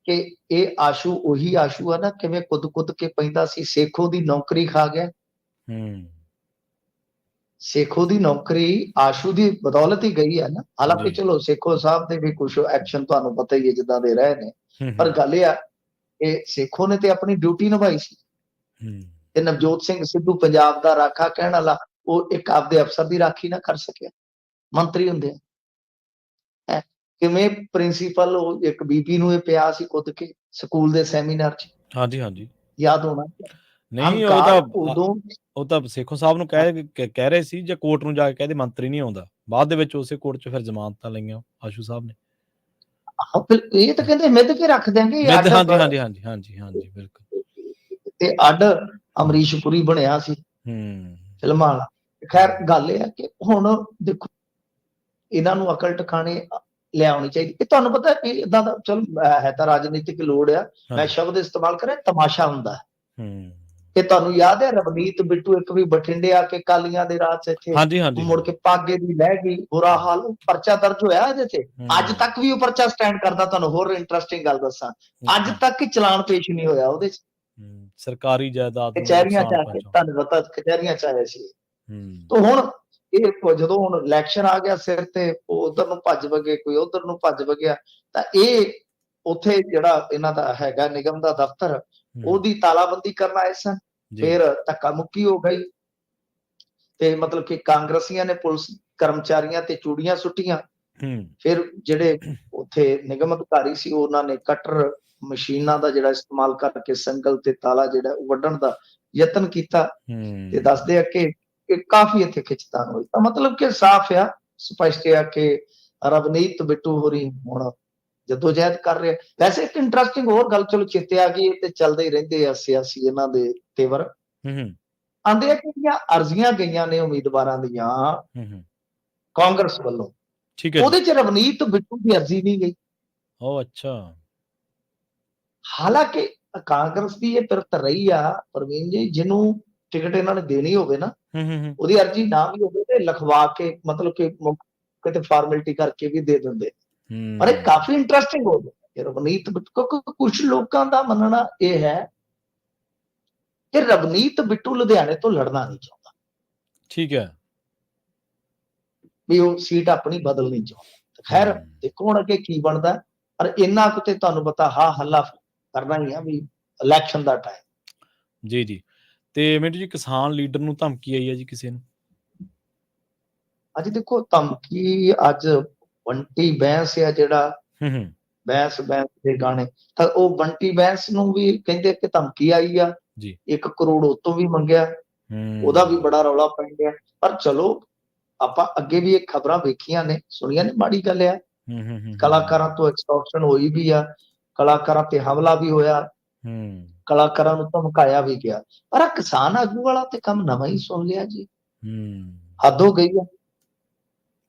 ਕਿ ਇਹ ਆਸ਼ੂ ਉਹੀ ਆਸ਼ੂ ਆ ਨਾ, ਕਿਵੇਂ ਕੁੱਦ ਕੇ ਪੈਂਦਾ ਸੀ, ਸੇਖੋ ਦੀ ਨੌਕਰੀ ਖਾ ਗਿਆ। ਸੇਖੋ ਦੀ ਨੌਕਰੀ ਆਸ਼ੂ ਦੀ ਬਦੌਲਤ ਹੀ ਗਈ ਹੈ ਨਾ। ਹਾਲਾਂਕਿ ਚਲੋ ਸੇਖੋ ਸਾਹਿਬ ਦੇ ਵੀ ਕੁਝ ਐਕਸ਼ਨ ਤੁਹਾਨੂੰ ਪਤਾ ਹੀ ਹੈ ਜਿੱਦਾਂ ਦੇ ਰਹੇ ਨੇ, ਪਰ ਗੱਲ ਇਹ ਆ ਇਹ ਸੇਖੋਂ ਨੇ ਤੇ ਆਪਣੀ ਡਿਊਟੀ ਨਿਭਾਈ ਸੀ ਹੂੰ ਤੇ ਨਵਜੋਤ ਸਿੰਘ ਸਿੱਧੂ ਪੰਜਾਬ ਦਾ ਰਾਖਾ ਕਹਿਣ ਵਾਲਾ ਉਹ ਇੱਕ ਆਪਦੇ ਅਫਸਰ ਦੀ ਰਾਖੀ ਨਾ ਕਰ ਸਕਿਆ, ਮੰਤਰੀ ਹੁੰਦੇ ਆ। ਕਿਵੇਂ ਪ੍ਰਿੰਸੀਪਲ ਉਹ ਇੱਕ ਬੀਬੀ ਨੂੰ ਇਹ ਪਿਆ ਸੀ ਕੁੱਦ ਕੇ ਸਕੂਲ ਦੇ ਸੈਮੀਨਾਰ 'ਚ, ਹਾਂਜੀ ਹਾਂਜੀ ਯਾਦ ਹੋਣਾ। ਨਹੀਂ ਹੰਕਾਰ ਉਦੋਂ ਉਹ ਤਾਂ ਸੇਖੋਂ ਸਾਹਿਬ ਨੂੰ ਕਹਿ ਰਹੇ ਸੀ, ਜੇ ਕੋਰਟ ਨੂੰ ਜਾ ਕੇ ਕਹਦੇ ਮੰਤਰੀ ਨਹੀਂ ਆਉਂਦਾ, ਬਾਅਦ ਦੇ ਵਿੱਚ ਉਸੇ ਕੋਰਟ 'ਚ ਫਿਰ ਜ਼ਮਾਨਤਾਂ ਲਈਆਂ ਆਸ਼ੂ ਸਾਹਿਬ ਨੇ। ਫਿਰ ਇਹ ਤਾਂ ਕਹਿੰਦੇ ਮਿੱਧ ਕੇ ਰੱਖ ਦਿਆਂਗੇ ਹਾਂਜੀ ਹਾਂਜੀ ਹਾਂਜੀ ਹਾਂਜੀ ਹਾਂਜੀ ਬਿਲਕੁਲ। ਤੇ ਅੱਡ ਅਮਰੀਸ਼ ਪੁਰੀ ਬਣਿਆ ਸੀ ਫਿਲਮਾਂ ਵਾਲਾ। ਖੈਰ ਗੱਲ ਇਹ ਹੈ ਕਿ ਹੁਣ ਦੇਖੋ ਇਹਨਾਂ ਨੂੰ ਅਕਲ ਟਿਕਾਣੇ ਲਿਆਉਣੀ ਚਾਹੀਦੀ। ਇਹ ਤੁਹਾਨੂੰ ਪਤਾ ਇਹ ਇਦਾਂ ਦਾ ਚਲ ਹੈ ਤਾਂ ਰਾਜਨੀਤਿਕ ਲੋੜ ਆ, ਮੈਂ ਸ਼ਬਦ ਇਸਤੇਮਾਲ ਕਰਾਂ, ਤਮਾਸ਼ਾ ਹੁੰਦਾ ਕਿ ਤੁਹਾਨੂੰ ਯਾਦ ਹੈ ਰਵਨੀਤ ਬਿੱਟੂ ਇੱਕ ਵੀ ਬਠਿੰਡੇ ਆ ਕੇ ਕਾਲੀਆਂ ਦੇ ਰਾਹ 'ਚ ਇੱਥੇ ਮੁੜ ਕੇ ਪਾਗੇ ਦੀ ਲਹਿ ਗਈ, ਬੁਰਾ ਹਾਲ, ਪਰਚਾ ਦਰਜ ਹੋਇਆ ਇਹਦੇ ਤੇ। ਅੱਜ ਤੱਕ ਵੀ ਉਹ ਪਰਚਾ ਸਟੈਂਡ ਕਰਦਾ। ਤੁਹਾਨੂੰ ਹੋਰ ਇੰਟਰਸਟਿੰਗ ਗੱਲ ਦੱਸਾਂ, ਅੱਜ ਤੱਕ ਚਲਾਨ ਪੇਸ਼ ਨਹੀਂ ਹੋਇਆ ਉਹਦੇ 'ਚ। ਸਰਕਾਰੀ ਜਾਇਦਾਦ ਕਚਹਿਰੀਆਂ 'ਚ ਆ ਕੇ, ਤੁਹਾਨੂੰ ਪਤਾ ਕਚਹਿਰੀਆਂ 'ਚ ਆਇਆ ਸੀ। ਤਾਂ ਹੁਣ ਇਹ ਜਦੋਂ ਹੁਣ ਇਲੈਕਸ਼ਨ ਆ ਗਿਆ ਸਿਰ ਤੇ, ਉਧਰ ਨੂੰ ਭੱਜ ਵਗੇ, ਕੋਈ ਉਧਰ ਨੂੰ ਭੱਜ ਵਗਿਆ, ਤਾਂ ਇਹ ਉੱਥੇ ਜਿਹੜਾ ਇਹਨਾਂ ਦਾ ਹੈਗਾ ਨਿਗਮ ਦਾ ਦਫ਼ਤਰ, ਉਹਦੀ ਤਾਲਾਬੰਦੀ ਕਰਨ ਆਏ ਸਨ। ਫਿਰ ਧੱਕਾ ਮੁੱਕੀ ਹੋ ਗਈ ਤੇ ਮਤਲਬ ਕਿ ਕਾਂਗਰਸੀਆਂ ਨੇ ਪੁਲਿਸ ਕਰਮਚਾਰੀਆਂ ਤੇ ਚੂੜੀਆਂ ਸੁੱਟੀਆਂ। ਫਿਰ ਜਿਹੜੇ ਉੱਥੇ ਨਿਗਮ ਅਧਿਕਾਰੀ ਸੀ ਉਹਨਾਂ ਨੇ ਕਟਰ ਮਸ਼ੀਨਾਂ ਦਾ ਜਿਹੜਾ ਇਸਤੇਮਾਲ ਕਰਕੇ ਸੰਗਲ ਤੇ ਤਾਲਾ ਜਿਹੜਾ ਵੱਢਣ ਦਾ ਯਤਨ ਕੀਤਾ ਤੇ ਦੱਸਦੇ ਆ ਕਿ ਕਾਫੀ ਇੱਥੇ ਖਿੱਚਤਾਨ ਹੋਈ। ਤਾਂ ਮਤਲਬ ਕਿ ਸਾਫ਼ ਆ, ਸਪਸ਼ਟ ਆ ਕਿ ਰਵਨੀਤ ਬਿੱਟੂ ਹੋਰੀ ਹੁਣ ਜਦੋਜਹਿਦ ਕਰ ਰਹੇ। ਵੈਸੇ ਇੱਕ ਇੰਟਰਸਟਿੰਗ ਹੋਰ ਗੱਲ ਚਲੋ ਚੇਤੇ ਆ ਗਈ, ਇਹ ਤੇ ਚੱਲਦੇ ਹੀ ਰਹਿੰਦੇ ਆ ਸਿਆਸੀ ਇਹਨਾਂ ਦੇ ਤੇਵਰ। ਆਂਦੇ ਆ ਕਿ ਅਰਜ਼ੀਆਂ ਗਈਆਂ ਨੇ ਉਮੀਦਵਾਰਾਂ ਦੀਆਂ ਕਾਂਗਰਸ ਵੱਲੋਂ, ਉਹਦੇ 'ਚ ਰਵਨੀਤ ਬਿੱਟੂ ਦੀ ਅਰਜ਼ੀ ਨਹੀਂ ਗਈ। ਉਹ ਅੱਛਾ। ਹਾਲਾਂਕਿ ਕਾਂਗਰਸ ਦੀ ਇਹ ਪਿਰਤ ਰਹੀ ਆ ਪ੍ਰਵੀਨ ਜੀ, ਜਿਹਨੂੰ ਟਿਕਟ ਇਹਨਾਂ ਨੇ ਦੇਣੀ ਹੋਵੇ ਨਾ, ਉਹਦੀ ਅਰਜ਼ੀ ਨਾ ਵੀ ਹੋਵੇ ਤੇ ਲਿਖਵਾ ਕੇ ਮਤਲਬ ਕਿ ਕਿਤੇ ਫਾਰਮੈਲਿਟੀ ਕਰਕੇ ਵੀ ਦੇ ਦਿੰਦੇ। ਪਰ ਇਹ ਕਾਫੀ ਇੰਟਰਸਟਿੰਗ ਹੋ ਗਿਆ ਰਵਨੀਤ ਬਿੱਟੂ, ਕਿਉਂਕਿ ਕੁਝ ਲੋਕਾਂ ਦਾ ਮੰਨਣਾ ਇਹ ਹੈ ਕਿ ਰਵਨੀਤ ਬਿੱਟੂ ਲੁਧਿਆਣੇ ਤੋਂ ਲੜਨਾ ਨਹੀਂ ਚਾਹੁੰਦਾ। ਠੀਕ ਹੈ, ਵੀ ਉਹ ਸੀਟ ਆਪਣੀ ਬਦਲ ਨਹੀਂ ਚਾਹੁੰਦਾ। ਖੈਰ ਦੇਖੋ ਹੁਣ ਅੱਗੇ ਕੀ ਬਣਦਾ, ਪਰ ਇੰਨਾ ਕੁ ਤੇ ਤੁਹਾਨੂੰ ਪਤਾ ਹਾਂ ਹੱਲਾ ਕਰਨਾ ਹੀ ਆ ਵੀ ਇਲੈਕਸ਼ਨ ਦਾ ਟਾਈਮ। ਜੀ ਜੀ। ਤੇ ਮਿੰਟੂ ਜੀ, ਕਿਸਾਨ ਲੀਡਰ ਨੂੰ ਧਮਕੀ ਆਈ ਹੈ ਜੀ ਕਿਸੇ ਨੂੰ? ਅੱਜ ਦੇਖੋ ਧਮਕੀ, ਅੱਜ ਬੰਟੀ ਬੈਂਸ ਆ ਜਿਹੜਾ ਬੈਂਸ ਦੇ ਗਾਣੇ, ਤਾਂ ਉਹ ਬੰਟੀ ਬੈਂਸ ਨੂੰ ਵੀ ਕਹਿੰਦੇ ਕਿ ਧਮਕੀ ਆਈ ਆ, 1 ਕਰੋੜ ਉਤੋਂ ਵੀ ਮੰਗਿਆ, ਉਹਦਾ ਵੀ ਬੜਾ ਰੌਲਾ ਪੈ ਗਿਆ। ਪਰ ਚਲੋ ਆਪਾਂ ਅੱਗੇ ਵੀ ਇਹ ਖਬਰਾਂ ਵੇਖੀਆਂ ਨੇ, ਸੁਣੀਆਂ ਨੇ, ਮਾੜੀ ਗੱਲ ਆ। ਕਲਾਕਾਰਾਂ ਤੋਂ ਐਕਸਟੋਰਸ਼ਨ ਹੋਈ ਵੀ ਆ, ਕਲਾਕਾਰਾਂ ਤੇ ਹਮਲਾ ਵੀ ਹੋਇਆ, ਕਲਾਕਾਰਾਂ ਨੂੰ ਧਮਕਾਇਆ ਵੀ ਗਿਆ। ਪਰ ਆ ਕਿਸਾਨ ਆਗੂ ਵਾਲਾ ਤੇ ਕੰਮ ਨਵਾਂ ਹੀ ਸੁਣ ਲਿਆ ਜੀ, ਹੱਦ ਹੋ ਗਈ ਆ।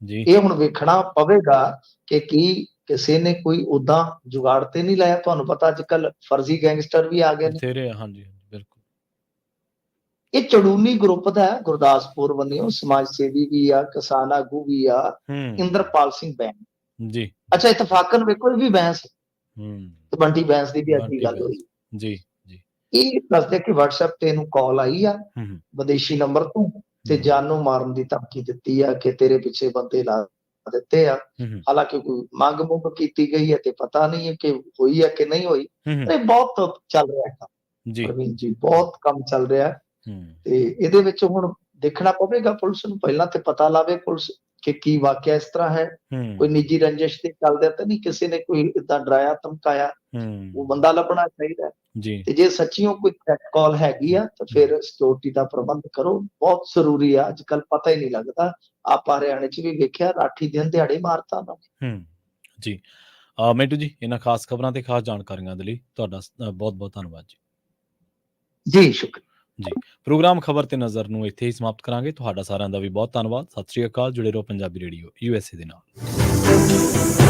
ਇਹ ਹੁਣ ਵੇਖਣਾ ਪਵੇਗਾ ਕਿ ਕੀ ਕਿਸੇ ਨੇ ਕੋਈ ਉਦਾਂ ਜੁਗਾੜ ਤੇ ਨਹੀਂ ਲਾਇਆ। ਤੁਹਾਨੂੰ ਪਤਾ ਅੱਜ ਕੱਲ ਫਰਜ਼ੀ ਗੈਂਗਸਟਰ ਵੀ ਆ ਗਏ ਨੇ। ਹਾਂਜੀ ਬਿਲਕੁਲ। ਇਹ ਚੜੂਨੀ ਗਰੁੱਪ ਦਾ ਹੈ, ਗੁਰਦਾਸਪੁਰ ਵੱਲੋਂ ਸਮਾਜ ਸੇਵੀ ਵੀ ਆ, ਕਿਸਾਨ ਆਗੂ ਵੀ ਆ, ਇੰਦਰਪਾਲ ਸਿੰਘ ਬੈਂਸ ਜੀ। ਅੱਛਾ, ਇਤਫਾਕਨ ਵੇਖੋ ਇਹ ਵੀ ਬੈਂਸ ਤੇ ਬੰਟੀ ਬੈਂਸ ਦੀ ਵੀ ਅੱਜ ਗੱਲ ਹੋਈ ਜੀ। ਇਹ ਦੱਸਦੇ ਕਿ WhatsApp ਤੇ ਇਹਨੂੰ ਕਾਲ ਆਈ ਆ ਵਿਦੇਸ਼ੀ ਨੰਬਰ ਤੋਂ, ਤੇ ਜਾਨੋਂ ਮਾਰਨ ਦੀ ਧਮਕੀ ਦਿੱਤੀ ਆ ਕਿ ਤੇਰੇ ਪਿੱਛੇ ਬੰਦੇ ਲਾ ਦਿੱਤੇ ਆ। ਹਾਲਾਂਕਿ ਕੋਈ ਮੰਗ ਮੁੰਗ ਕੀਤੀ ਗਈ ਹੈ ਤੇ ਪਤਾ ਨਹੀਂ ਹੈ ਕਿ ਹੋਈ ਹੈ ਕਿ ਨਹੀਂ ਹੋਈ। ਇਹ ਬਹੁਤ ਚੱਲ ਰਿਹਾ ਕੰਮ ਪ੍ਰਵੀਨ ਜੀ, ਬਹੁਤ ਕੰਮ ਚੱਲ ਰਿਹਾ ਤੇ ਇਹਦੇ ਵਿੱਚ ਹੁਣ ਦੇਖਣਾ ਪਵੇਗਾ ਪੁਲਿਸ ਨੂੰ, ਪਹਿਲਾਂ ਤੇ ਪਤਾ ਲਾਵੇ ਪੁਲਿਸ ਕਿ ਕੀ ਵਾਕਿਆ ਇਸ ਤਰ੍ਹਾਂ ਹੈ, ਕੋਈ ਨਿੱਜੀ ਰੰਜਿਸ਼ ਤੇ ਚੱਲਦਾ ਤਾਂ ਨਹੀਂ, ਕਿਸੇ ਨੇ ਕੋਈ ਏਦਾਂ ਡਰਾਇਆ ਧਮਕਾਇਆ। ਉਹ ਬੰਦਾ ਲੱਭਣਾ ਚਾਹੀਦਾ ਤੇ ਜੇ ਸੱਚੀਓ ਕੋਈ ਥ੍ਰੈਟ ਕਾਲ ਹੈਗੀ ਆ ਤਾਂ ਫਿਰ ਸਿਕਿਉਰਿਟੀ ਦਾ ਪ੍ਰਬੰਧ ਕਰੋ, ਬਹੁਤ ਜ਼ਰੂਰੀ ਆ। ਅੱਜ ਕੱਲ ਪਤਾ ਹੀ ਨਹੀਂ ਲੱਗਦਾ, ਆਪਾਂ ਹਰਿਆਣੇ 'ਚ ਵੀ ਵੇਖਿਆ, ਰਾਠੀ ਦਿਨ ਦਿਹਾੜੇ ਮਾਰਤਾ ਉਹਨਾਂ ਨੇ ਜੀ। ਮਿੰਟੂ ਜੀ, ਇਹਨਾਂ ਖਾਸ ਖਬਰਾਂ ਤੇ ਖਾਸ ਜਾਣਕਾਰੀਆਂ ਦੇ ਲਈ ਤੁਹਾਡਾ ਬਹੁਤ ਬਹੁਤ ਧੰਨਵਾਦ ਜੀ। ਸ਼ੁਕਰੀਆ ਜੀ। ਪ੍ਰੋਗਰਾਮ ਖਬਰ ਤੇ ਨਜ਼ਰ ਨੂੰ ਇੱਥੇ ਹੀ ਸਮਾਪਤ ਕਰਾਂਗੇ। ਤੁਹਾਡਾ ਸਾਰਿਆਂ ਦਾ ਵੀ ਬਹੁਤ ਧੰਨਵਾਦ। ਸਤਿ ਸ੍ਰੀ ਅਕਾਲ। ਜੁੜੇ ਰਹੋ ਪੰਜਾਬੀ ਰੇਡੀਓ USA ਦੇ ਨਾਲ।